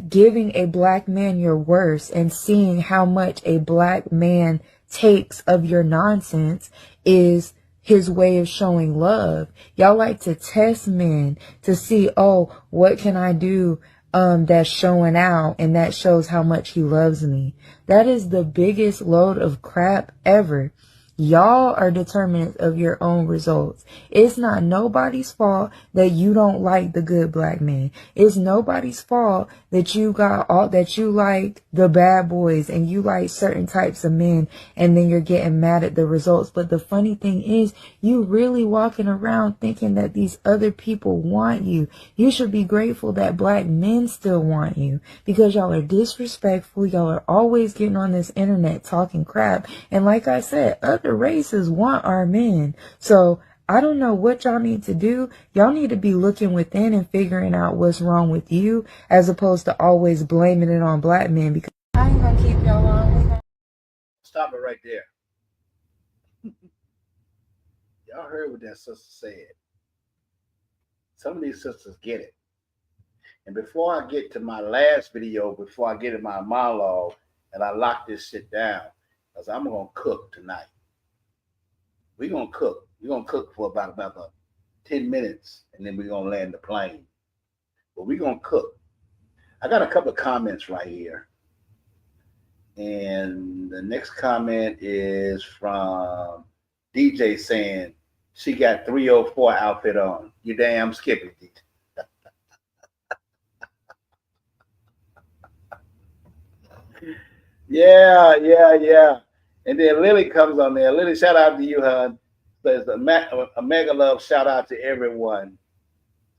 giving a black man your worst and seeing how much a black man takes of your nonsense is his way of showing love. Y'all like to test men to see, oh, what can I do that's showing out and that shows how much he loves me. That is the biggest load of crap ever. Y'all are determinants of your own results. It's not nobody's fault that you don't like the good black man. It's nobody's fault that you like the bad boys and you like certain types of men and then you're getting mad at the results. But the funny thing is, you really walking around thinking that these other people want you. You should be grateful that black men still want you because y'all are disrespectful. Y'all are always getting on this internet talking crap. And like I said, other races want our men. So I don't know what y'all need to do. Y'all need to be looking within and figuring out what's wrong with you as opposed to always blaming it on black men, because I ain't gonna keep y'all long. Stop it right there. Y'all heard what that sister said. Some of these sisters get it. And before I get to my last video, before I get in my monologue and I lock this shit down, because I'm going to cook tonight. We're going to cook. We're going to cook for about 10 minutes, and then we're going to land the plane. But we're going to cook. I got a couple of comments right here. And the next comment is from DJ saying, she got 304 outfit on. You damn skippy. Yeah. And then Lily comes on there. Lily, shout out to you, hon. Says a mega love shout out to everyone.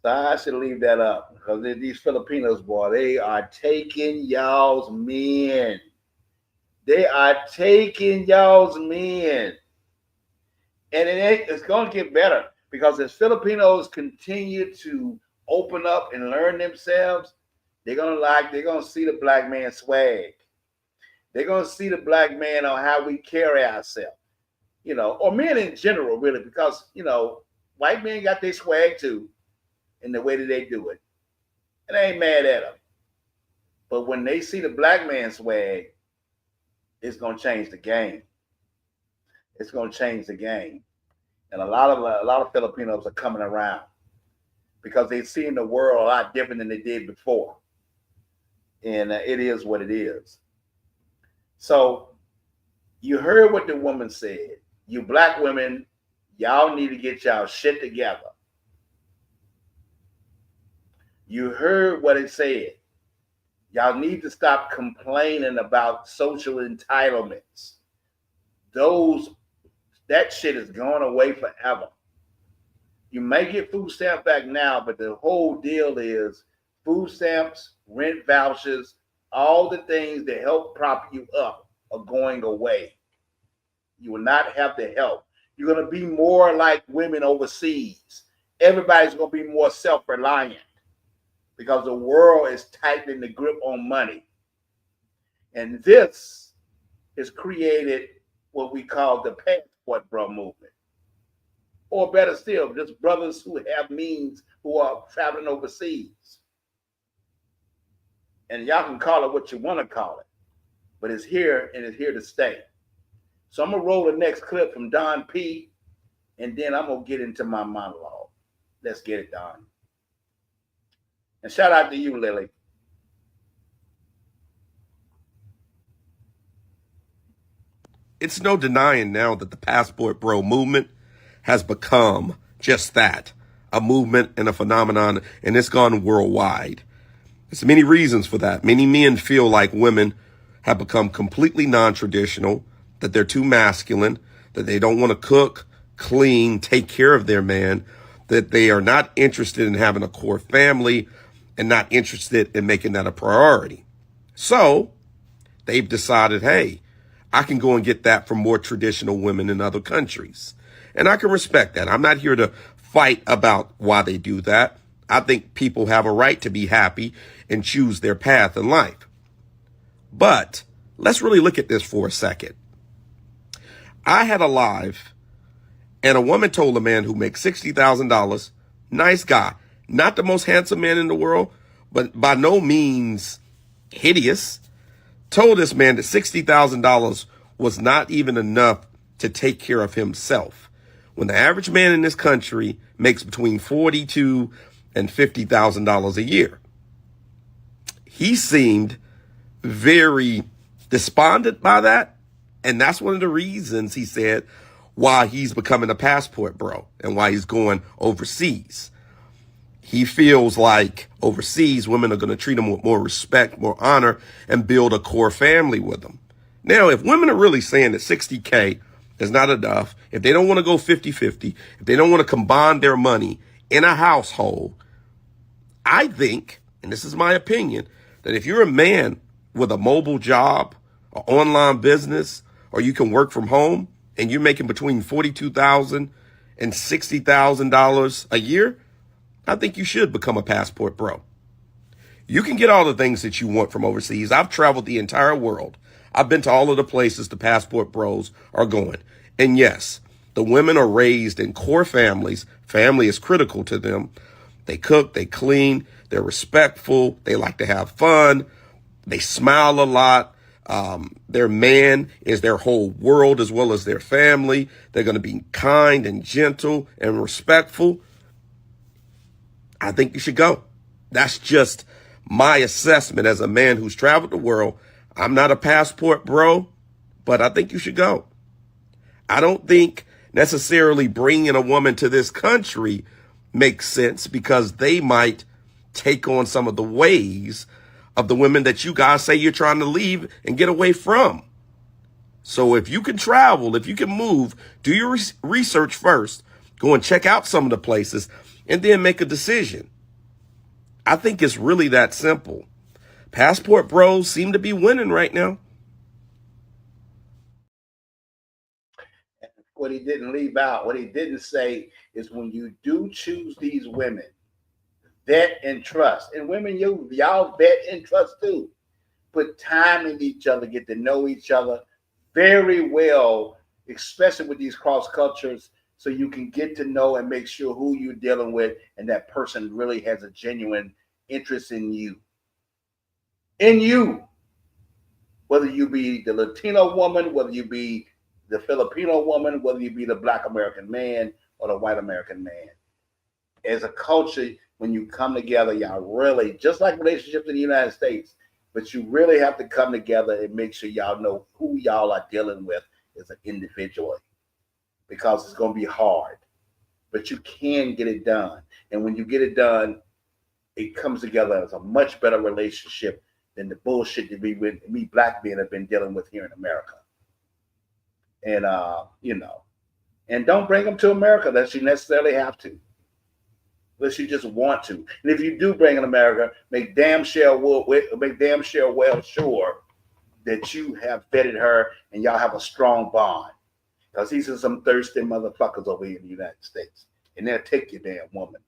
So I should leave that up because these Filipinos, boy, they are taking y'all's men. They are taking y'all's men. And it's going to get better because as Filipinos continue to open up and learn themselves, they're going to see the black man swag. They're going to see the black man on how we carry ourselves, or men in general, really, because, white men got their swag too in the way that they do it. And I ain't mad at them. But when they see the black man swag, it's going to change the game. It's going to change the game. And a lot of Filipinos are coming around because they've seen the world a lot different than they did before. And it is what it is. So you heard what the woman said. You black women, y'all need to get y'all shit together. You heard what it said. Y'all need to stop complaining about social entitlements. That shit is going away forever. You may get food stamp back now, but the whole deal is food stamps, rent vouchers, all the things that help prop you up are going away. You will not have the help. You're going to be more like women overseas. Everybody's going to be more self-reliant because the world is tightening the grip on money. And this has created what we call the passport bro movement. Or better still, just brothers who have means who are traveling overseas. And y'all can call it what you want to call it, but it's here and it's here to stay. So I'm going to roll the next clip from Don P, and then I'm going to get into my monologue. Let's get it, Don. And shout out to you, Lily. It's no denying now that the passport bro movement has become just that, a movement and a phenomenon, and it's gone worldwide. There's many reasons for that. Many men feel like women have become completely non-traditional, that they're too masculine, that they don't want to cook, clean, take care of their man, that they are not interested in having a core family and not interested in making that a priority. So they've decided, hey, I can go and get that from more traditional women in other countries. And I can respect that. I'm not here to fight about why they do that. I think people have a right to be happy and choose their path in life. But let's really look at this for a second. I had a live, and a woman told a man who makes $60,000, nice guy, not the most handsome man in the world, but by no means hideous, told this man that $60,000 was not even enough to take care of himself. When the average man in this country makes between $42,000 and $50,000 a year. He seemed very despondent by that. And that's one of the reasons, he said, why he's becoming a passport bro and why he's going overseas. He feels like overseas women are going to treat him with more respect, more honor, and build a core family with them. Now, if women are really saying that $60K is not enough, if they don't want to go 50-50, if they don't want to combine their money in a household, I think, and this is my opinion, that if you're a man with a mobile job, an online business, or you can work from home and you're making between $42,000 and $60,000 a year, I think you should become a passport bro. You can get all the things that you want from overseas. I've traveled the entire world. I've been to all of the places the passport bros are going. And yes, the women are raised in core families. Family is critical to them. They cook, they clean, they're respectful, they like to have fun, they smile a lot. Their man is their whole world as well as their family. They're going to be kind and gentle and respectful. I think you should go. That's just my assessment as a man who's traveled the world. I'm not a passport bro, but I think you should go. I don't think necessarily bringing a woman to this country makes sense because they might take on some of the ways of the women that you guys say you're trying to leave and get away from. So if you can travel, if you can move, do your research first, go and check out some of the places and then make a decision. I think it's really that simple. Passport bros seem to be winning right now. What he didn't leave out, what he didn't say is when you do choose these women, vet and trust. And women, y'all vet and trust too. Put time in each other, get to know each other very well, especially with these cross cultures, so you can get to know and make sure who you're dealing with and that person really has a genuine interest in you. In you. Whether you be the Latino woman, whether you be the Filipino woman, whether you be the Black American man or the white American man. As a culture, when you come together, y'all really, just like relationships in the United States, but you really have to come together and make sure y'all know who y'all are dealing with as an individual, because it's going to be hard, but you can get it done. And when you get it done, it comes together as a much better relationship than the bullshit that we black men have been dealing with here in America. And, and don't bring them to America unless you necessarily have to. Unless you just want to. And if you do bring in America, make damn sure well sure that you have vetted her and y'all have a strong bond. Because these are some thirsty motherfuckers over here in the United States. And they'll take your damn woman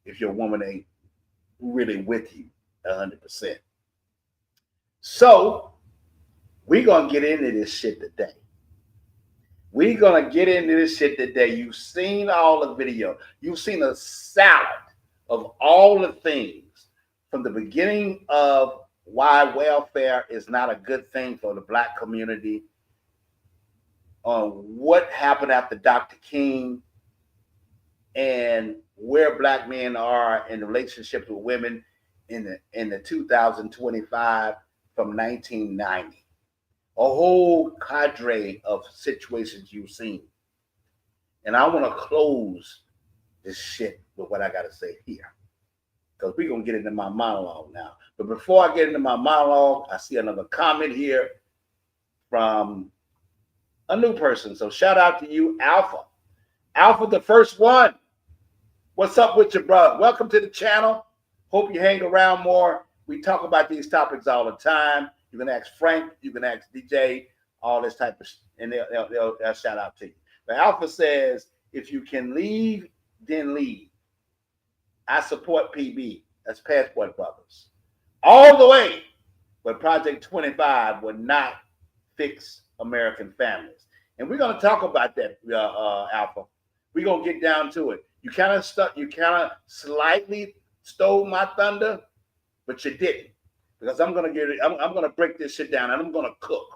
if your woman ain't really with you 100%. So, we're going to get into this shit today. We're going to get into this shit today. You've seen all the video. You've seen a salad of all the things from the beginning of why welfare is not a good thing for the black community, on what happened after Dr. King, and where black men are in relationships with women in the 2025 from 1990. A whole cadre of situations you've seen. And I want to close this shit with what I got to say here, because we're going to get into my monologue now. But before I get into my monologue, I see another comment here from a new person. So shout out to you, Alpha. Alpha, the first one. What's up with your brother? Welcome to the channel. Hope you hang around more. We talk about these topics all the time. You can ask Frank, you can ask DJ, all this type of and they'll shout out to you. But Alpha says, if you can leave, then leave. I support PB. That's Passport Brothers. All the way. But Project 25 would not fix American families. And we're going to talk about that, Alpha. We're going to get down to it. You kind of slightly stole my thunder, but you didn't. Because I'm gonna break this shit down and I'm gonna cook.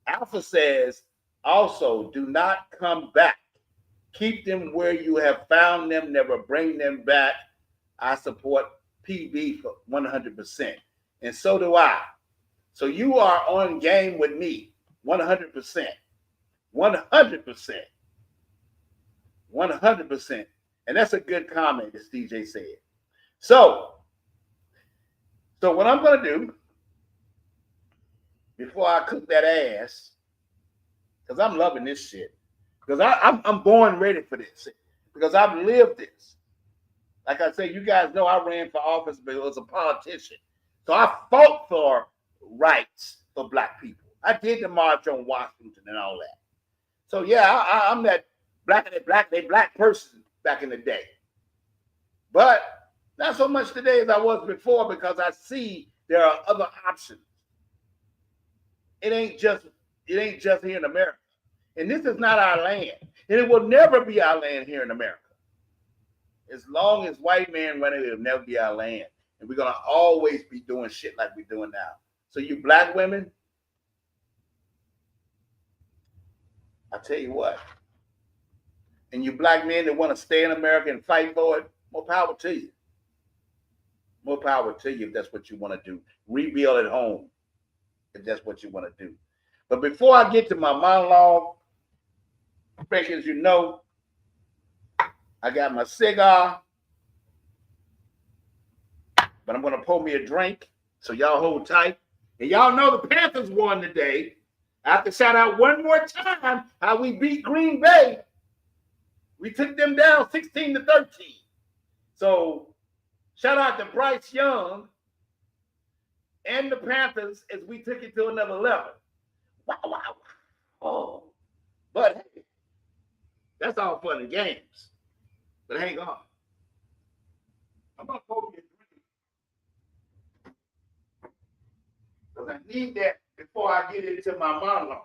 Alpha says, also, do not come back. Keep them where you have found them, never bring them back. I support PB for 100%. And so do I. So you are on game with me 100%. 100%. 100%. And that's a good comment, as DJ said. So what I'm going to do, before I cook that ass, because I'm loving this shit, because I'm born ready for this, because I've lived this. Like I say, you guys know I ran for office, but I was a politician. So I fought for rights for black people. I did the March on Washington and all that. So yeah, I'm that black person back in the day. But not so much today as I was before, because I see there are other options. It ain't just here in America. And this is not our land. And it will never be our land here in America. As long as white men run it, it'll never be our land. And we're going to always be doing shit like we're doing now. So you black women, I tell you what. And you black men that want to stay in America and fight for it, more power to you. More power to you if that's what you want to do. Rebuild at home if that's what you want to do. But before I get to my monologue, Frank, as you know, I got my cigar, but I'm going to pour me a drink, so y'all hold tight. And y'all know the Panthers won today. I have to shout out one more time how we beat Green Bay. We took them down 16-13. So Shout out to Bryce Young and the Panthers as we took it to another level. Wow, wow. Oh, but hey, that's all fun and games. But hang on. I'm going to go get a drink. Because I need that before I get into my monologue.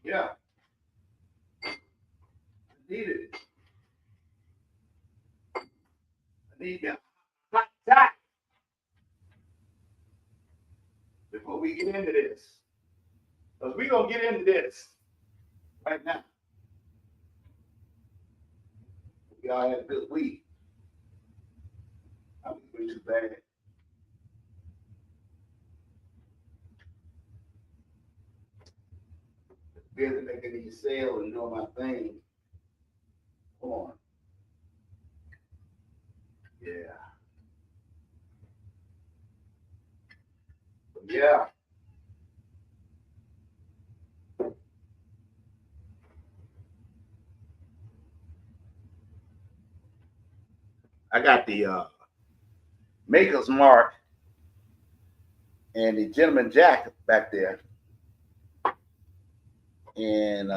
Yeah. I need it. I need that hot shot before we get into this. Because we're going to get into this right now. We all had a good week. I was way too bad. Busy making these sales and doing my thing. Come on. Yeah. Yeah. I got the Maker's Mark and the Gentleman Jack back there. And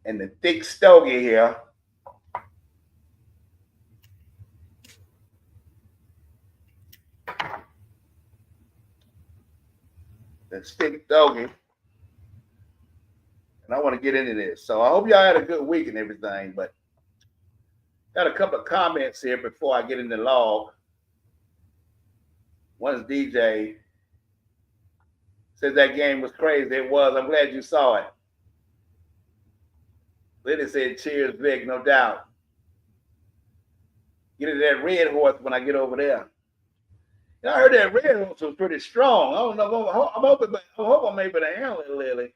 the thick stogie here. The thick stogie. And I want to get into this. So I hope y'all had a good week and everything, but got a couple of comments here before I get in the log. One's DJ. Says that game was crazy. It was. I'm glad you saw it. Liddy said, cheers, Vic, no doubt. Get into that red horse when I get over there. I heard that red horse was pretty strong. I don't know. I'm hoping I'm able to handle it, Lily.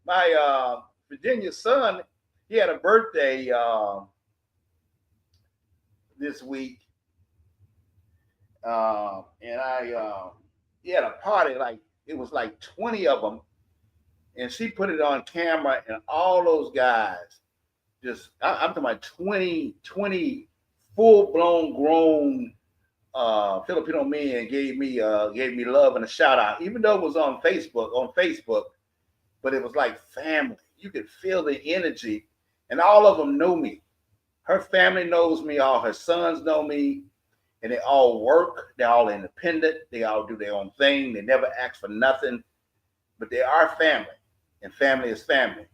My Virginia son, he had a birthday this week. And he had a party, like it was like 20 of them. And she put it on camera, and all those guys just, I'm talking about 20 full-blown grown Filipino men gave me love and a shout out, even though it was on Facebook, but it was like family. You could feel the energy, and all of them know me. Her family knows me, all her sons know me, and they all work. They're all independent. They all do their own thing. They never ask for nothing, but they are family, and family is family.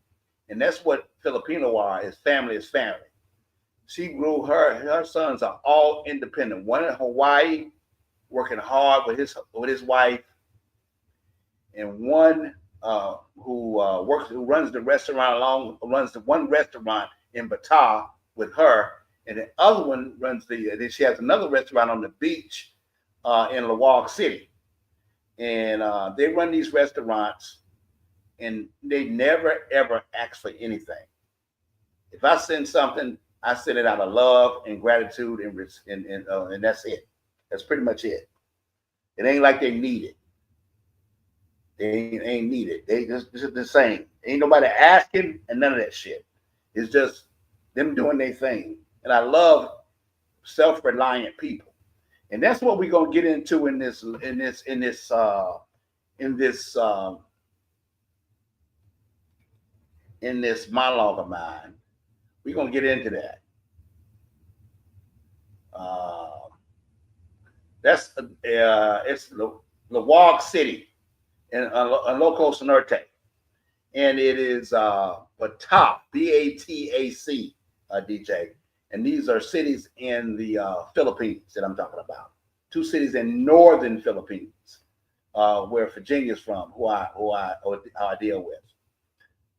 And that's what Filipino are, is family is family. She grew her sons are all independent. One in Hawaii, working hard with his wife, and one who runs the restaurant runs the one restaurant in Bataan with her, and the other one then she has another restaurant on the beach in Lawag City. And they run these restaurants, and they never ever ask for anything. If I send something, I send it out of love and gratitude, and that's it. That's pretty much it. It ain't like they need it. They ain't need it. They just the same. Ain't nobody asking and none of that shit. It's just them doing their thing. And I love self-reliant people. And that's what we're gonna get into in this monologue of mine. We're gonna get into that. It's Lawag City in Ilocos Norte, and it is Bataan, B-A-T-A-C, DJ. And these are cities in the Philippines that I'm talking about. Two cities in northern Philippines, where Virginia's from, who I deal with.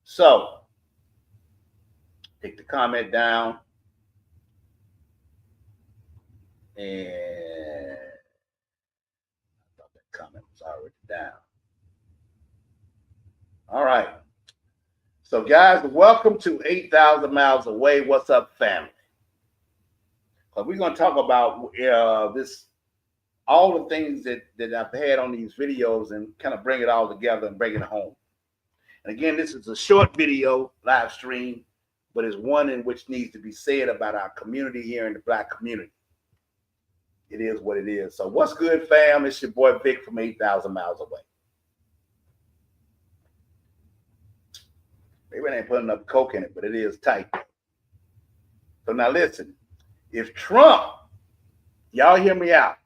So, take the comment down, and I thought that comment was already down. All right. So, guys, welcome to 8,000 Miles Away. What's up, family? We're going to talk about all the things that I've had on these videos, and kind of bring it all together and bring it home. And again, this is a short video live stream, but it's one in which needs to be said about our community here in the black community. It is what it is. So what's good, fam? It's your boy Vic from 8,000 miles away. Maybe I ain't putting enough coke in it, but it is tight. So now listen, if Trump, y'all hear me out,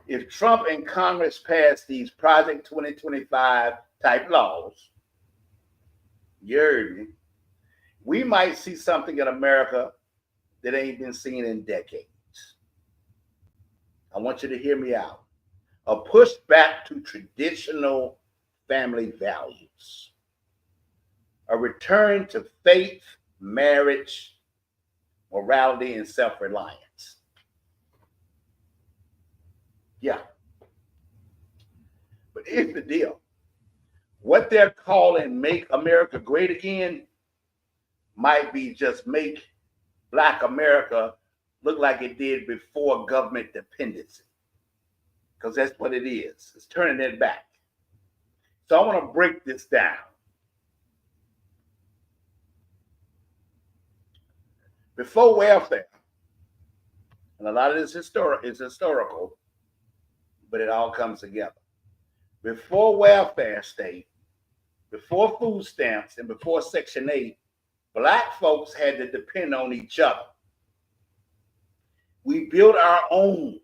if Trump and Congress pass these Project 2025 type laws, you heard me, we might see something in America that ain't been seen in decades. I want you to hear me out. A push back to traditional family values. A return to faith, marriage, morality, and self-reliance. Yeah. But here's the deal. What they're calling Make America Great Again might be just make Black America look like it did before government dependency. Because that's what it is. It's turning it back. So I want to break this down. Before welfare, and a lot of this is historical, but it all comes together. Before welfare state, before food stamps, and before Section 8, Black folks had to depend on each other. We built our own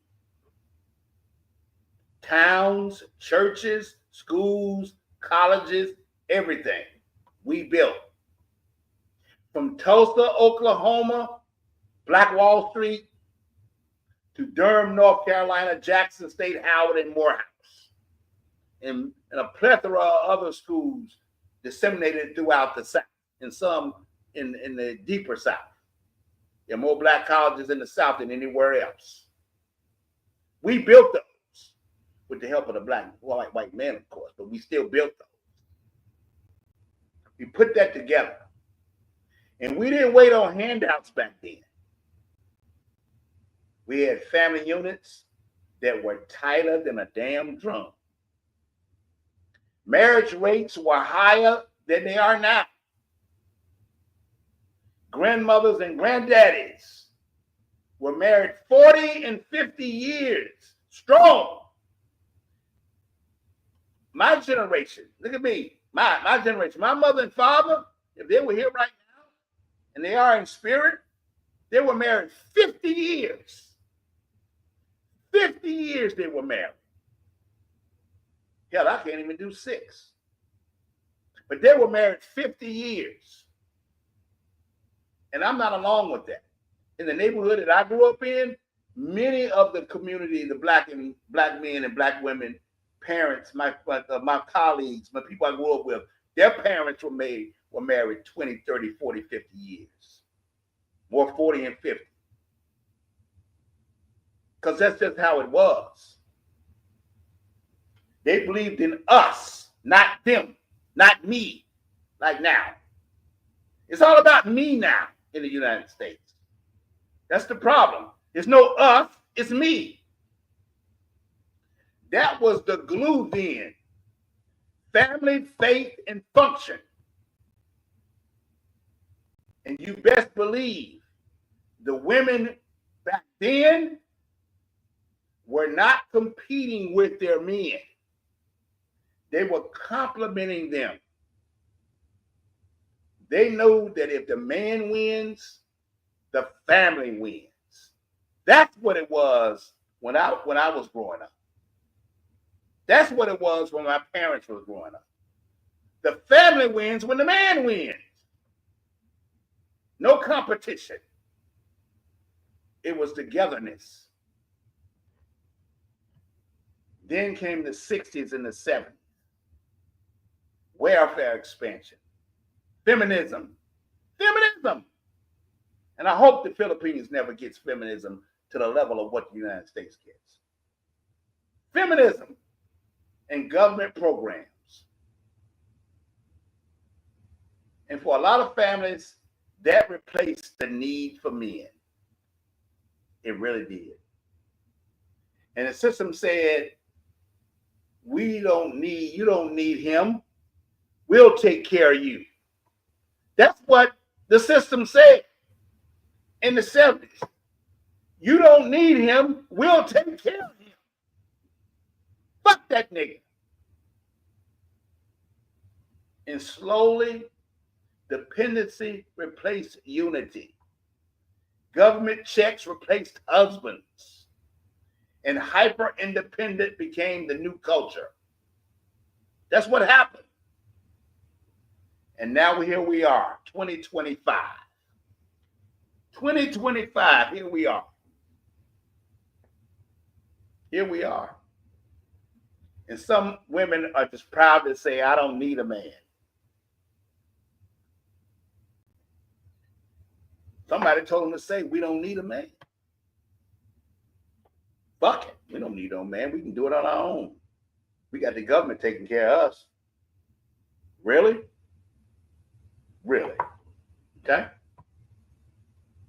towns, churches, schools, colleges, everything. We built. From Tulsa, Oklahoma, Black Wall Street, to Durham, North Carolina, Jackson State, Howard, and Morehouse, and a plethora of other schools disseminated throughout the South, and some in the deeper South. There are more Black colleges in the South than anywhere else. We built those with the help of the Black white man, of course, but we still built those. We put that together. And we didn't wait on handouts back then. We had family units that were tighter than a damn drum. Marriage rates were higher than they are now. Grandmothers and granddaddies were married 40 and 50 years strong. My generation, look at me, my generation, my mother and father, if they were here right now, and they are in spirit, they were married 50 years. 50 years they were married. Hell, I can't even do 6. But they were married 50 years. And I'm not along with that. In the neighborhood that I grew up in, many of the community, the black men and black women, parents, my colleagues, my people I grew up with, their parents were married 20, 30, 40, 50 years. More 40 and 50. Because that's just how it was. They believed in us, not them, not me, like now. It's all about me now in the United States. That's the problem. There's no us, it's me. That was the glue then. Family, faith, and function. And you best believe the women back then were not competing with their men. They were complimenting them. They know that if the man wins, the family wins. That's what it was when I was growing up. That's what it was when my parents were growing up. The family wins when the man wins. No competition. It was togetherness. Then came the 60s and the 70s. Welfare expansion. Feminism. Feminism. And I hope the Philippines never gets feminism to the level of what the United States gets. Feminism and government programs. And for a lot of families, that replaced the need for men. It really did. And the system said, you don't need him. We'll take care of you. That's what The system said in the 70s, you don't need him, we'll take care of him. Fuck that nigga. And slowly, dependency replaced unity. Government checks replaced husbands. And hyper-independent became the new culture. That's what happened. And now here we are, 2025. 2025, here we are. Here we are. And some women are just proud to say, I don't need a man. Somebody told them to say, we don't need a man. Fuck it. We don't need no man. We can do it on our own. We got the government taking care of us. Really? Really? Okay?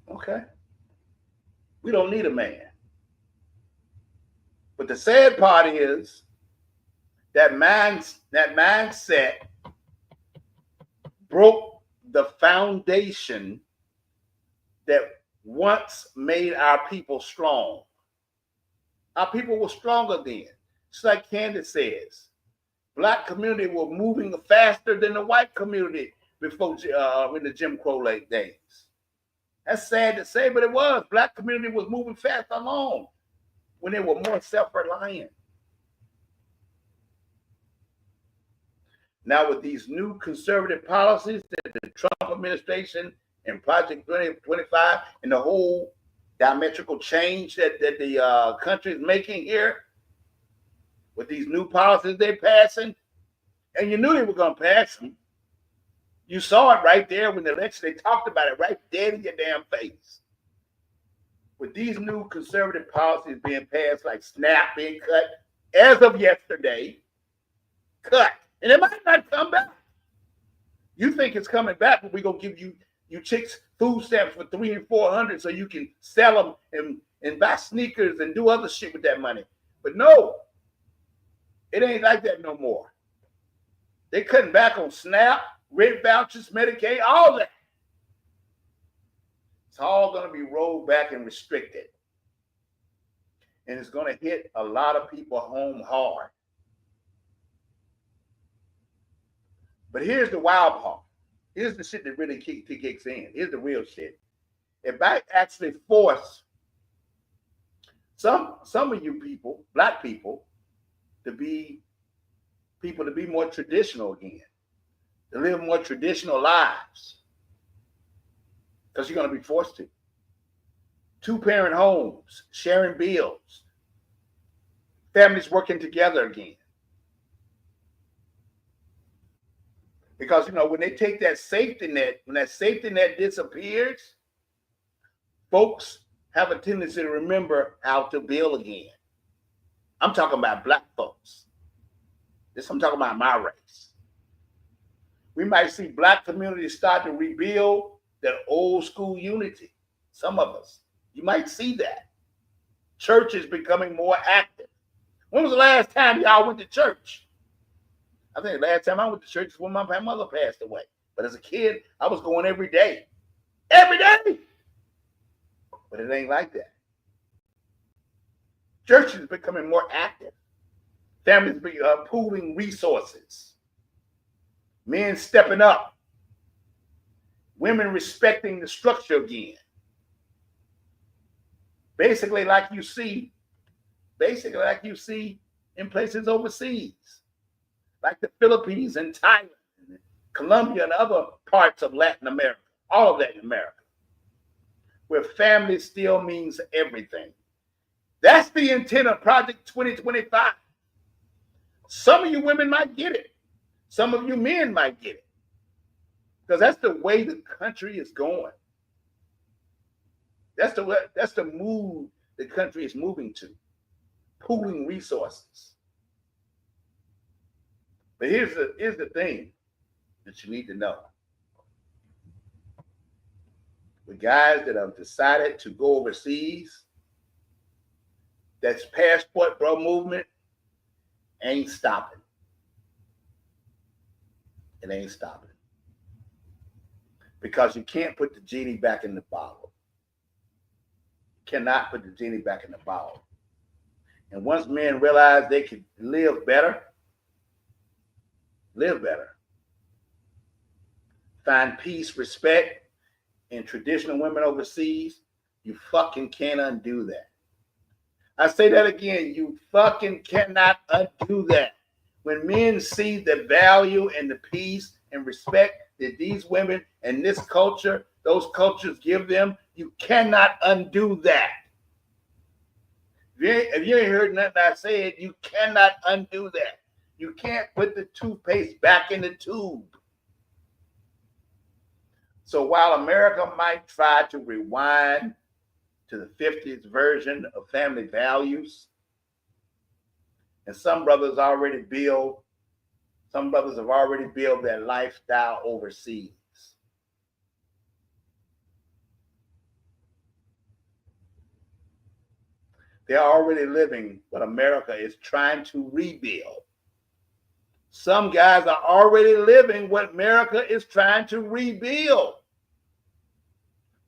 Okay. We don't need a man. But the sad part is that mindset broke the foundation that once made our people strong. Our people were stronger then. It's like Candace says, Black community were moving faster than the white community before in the Jim Crow days. That's sad to say, but it was. Black community was moving fast along when they were more self-reliant. Now with these new conservative policies that the Trump administration and Project 2025 and the whole diametrical change that the country is making here, with these new policies they're passing, and you knew they were going to pass them. You saw it right there when the election, they talked about it right dead in your damn face. With these new conservative policies being passed, like SNAP being cut, as of yesterday, cut. And it might not come back. You think it's coming back, but we're going to give you chicks food stamps for $300 and $400 so you can sell them and buy sneakers and do other shit with that money. But no, it ain't like that no more. They cutting back on SNAP, rent vouchers, Medicaid, all that. It's all going to be rolled back and restricted. And it's going to hit a lot of people home hard. But here's the wild part. Here's the shit that really kicks in. Here's the real shit. If I actually force some of you people, Black people, to be more traditional again, to live more traditional lives, because you're going to be forced to. 2-parent homes, sharing bills, families working together again. Because, when they take that safety net, when that safety net disappears, folks have a tendency to remember how to build again. I'm talking about Black folks. I'm talking about my race. We might see Black communities start to rebuild that old school unity. Some of us. You might see that. Church is becoming more active. When was the last time y'all went to church? I think the last time I went to church was when my mother passed away. But as a kid, I was going every day. Every day! But it ain't like that. Church is becoming more active. Families pooling resources. Men stepping up. Women respecting the structure again. Basically like you see in places overseas. Like the Philippines and Thailand, and Colombia and other parts of Latin America, all of Latin America, where family still means everything. That's the intent of Project 2025. Some of you women might get it. Some of you men might get it. Because that's the way the country is going. That's the mood the country is moving to. Pooling resources. But here's the thing that you need to know. The guys that have decided to go overseas, that's passport bro movement, ain't stopping. It ain't stopping. because you can't put the genie back in the bottle. You cannot put the genie back in the bottle. And once men realize they can live better, find peace, respect in traditional women overseas, you fucking can't undo that. I say that again, you fucking cannot undo that. When men see the value and the peace and respect that these women and this culture, those cultures give them, you cannot undo that. If you ain't heard nothing I said, you cannot undo that. You can't put the toothpaste back in the tube. So while America might try to rewind to the 50s version of family values, and some brothers have already built their lifestyle overseas. They're already living what America is trying to rebuild. Some guys are already living what America is trying to rebuild.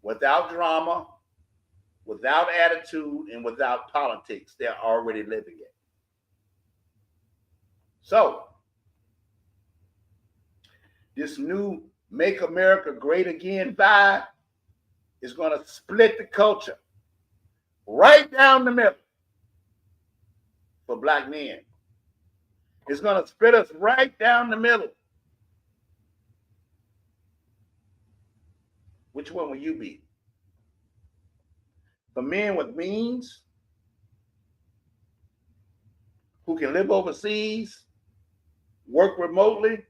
Without drama, without attitude, and without politics, they're already living it. So, this new Make America Great Again vibe is going to split the culture right down the middle for black men. It's going to split us right down the middle. Which one will you be? For men with means, who can live overseas, work remotely,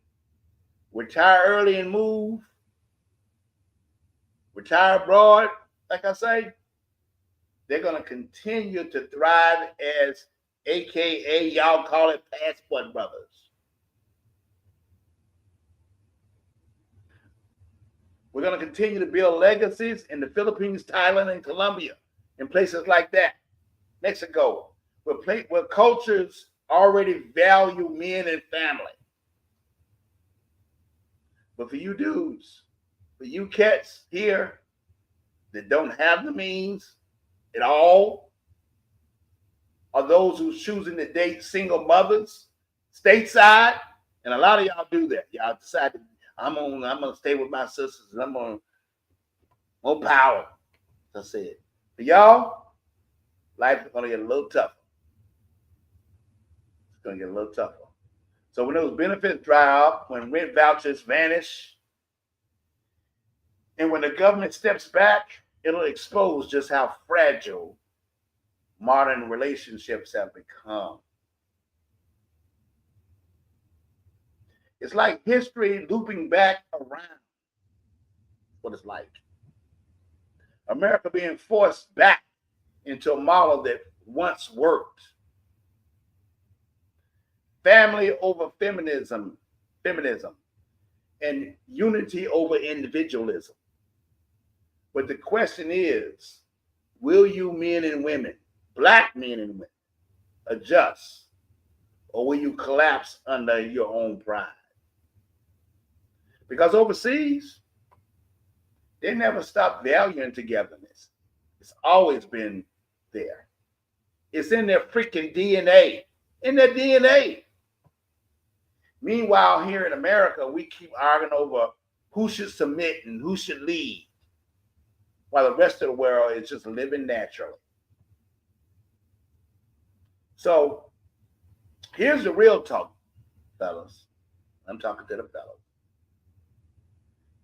retire early and move, retire abroad, like I say, they're going to continue to thrive as AKA, y'all call it passport brothers. We're going to continue to build legacies in the Philippines, Thailand, and Colombia, in places like that. Mexico, where cultures already value men and family. But for you dudes, for you cats here that don't have the means at all, are those who's choosing to date single mothers stateside, and a lot of y'all do that. Y'all decide I'm gonna stay with my sisters and I'm gonna more power. As I said, for y'all, life is gonna get a little tougher. It's gonna get a little tougher. So when those benefits dry up, when rent vouchers vanish, and when the government steps back, it'll expose just how fragile modern relationships have become. It's like history looping back around. What it's like. America being forced back into a model that once worked. Family over feminism, and unity over individualism. But the question is, will you men and women, black men and women, adjust, or will you collapse under your own pride? Because overseas, they never stop valuing togetherness. It's always been there. It's in their freaking DNA. In their DNA. Meanwhile, here in America, we keep arguing over who should submit and who should lead, while the rest of the world is just living naturally. So here's the real talk, fellas. I'm talking to the fellas.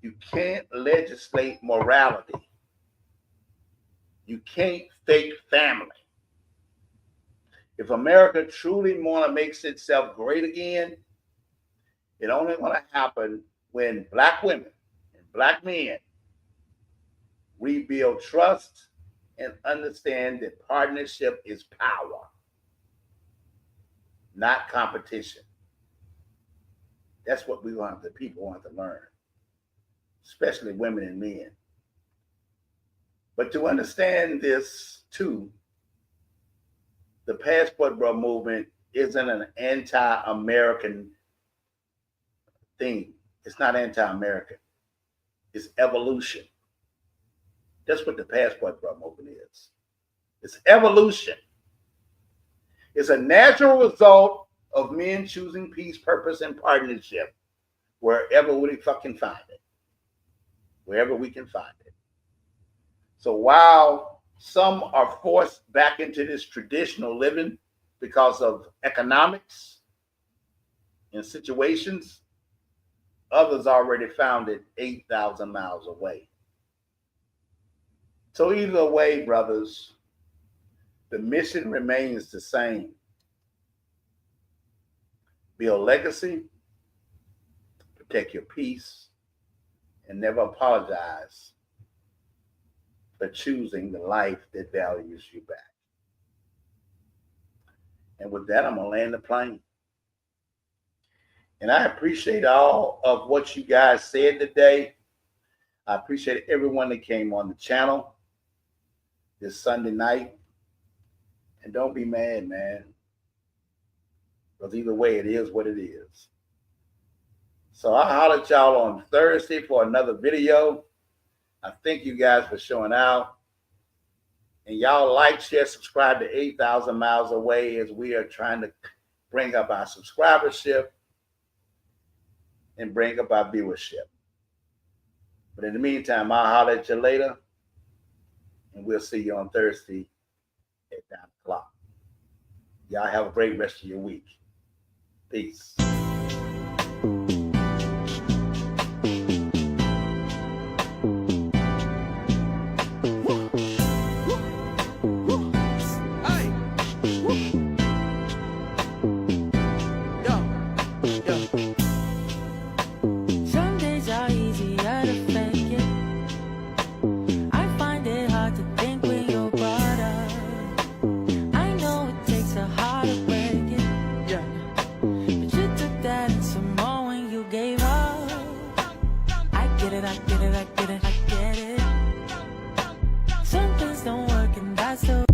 You can't legislate morality. You can't fake family. If America truly want to make itself great again, it only going to happen when black women and black men rebuild trust and understand that partnership is power, not competition. That's what the people want to learn, especially women and men. But to understand this too, the Passport Bro movement isn't an anti-American thing. It's not anti-American. is evolution. That's what the passport bro movement is. It's evolution. It's a natural result of men choosing peace, purpose, and partnership wherever we fucking find it. Wherever we can find it. So while some are forced back into this traditional living because of economics and situations, others already found it 8,000 miles away. So either way, brothers, the mission remains the same. Build legacy, protect your peace, and never apologize for choosing the life that values you back. And with that, I'm going to land the plane. And I appreciate all of what you guys said today. I appreciate everyone that came on the channel this Sunday night. And don't be mad, man. Because either way, it is what it is. So I'll holler at y'all on Thursday for another video. I thank you guys for showing out. And y'all like, share, subscribe to 8,000 Miles Away as we are trying to bring up our subscribership and bring up our viewership. But in the meantime, I'll holler at you later. And we'll see you on Thursday at 9 o'clock. Y'all have a great rest of your week. Peace. Some days are easier to fake it. I find it hard to think when you're brought up. I know it takes a heart to break it. Yeah. But you took that and some more when you gave up. I get it, I get it, I get it, I get it. Some things don't work and that's the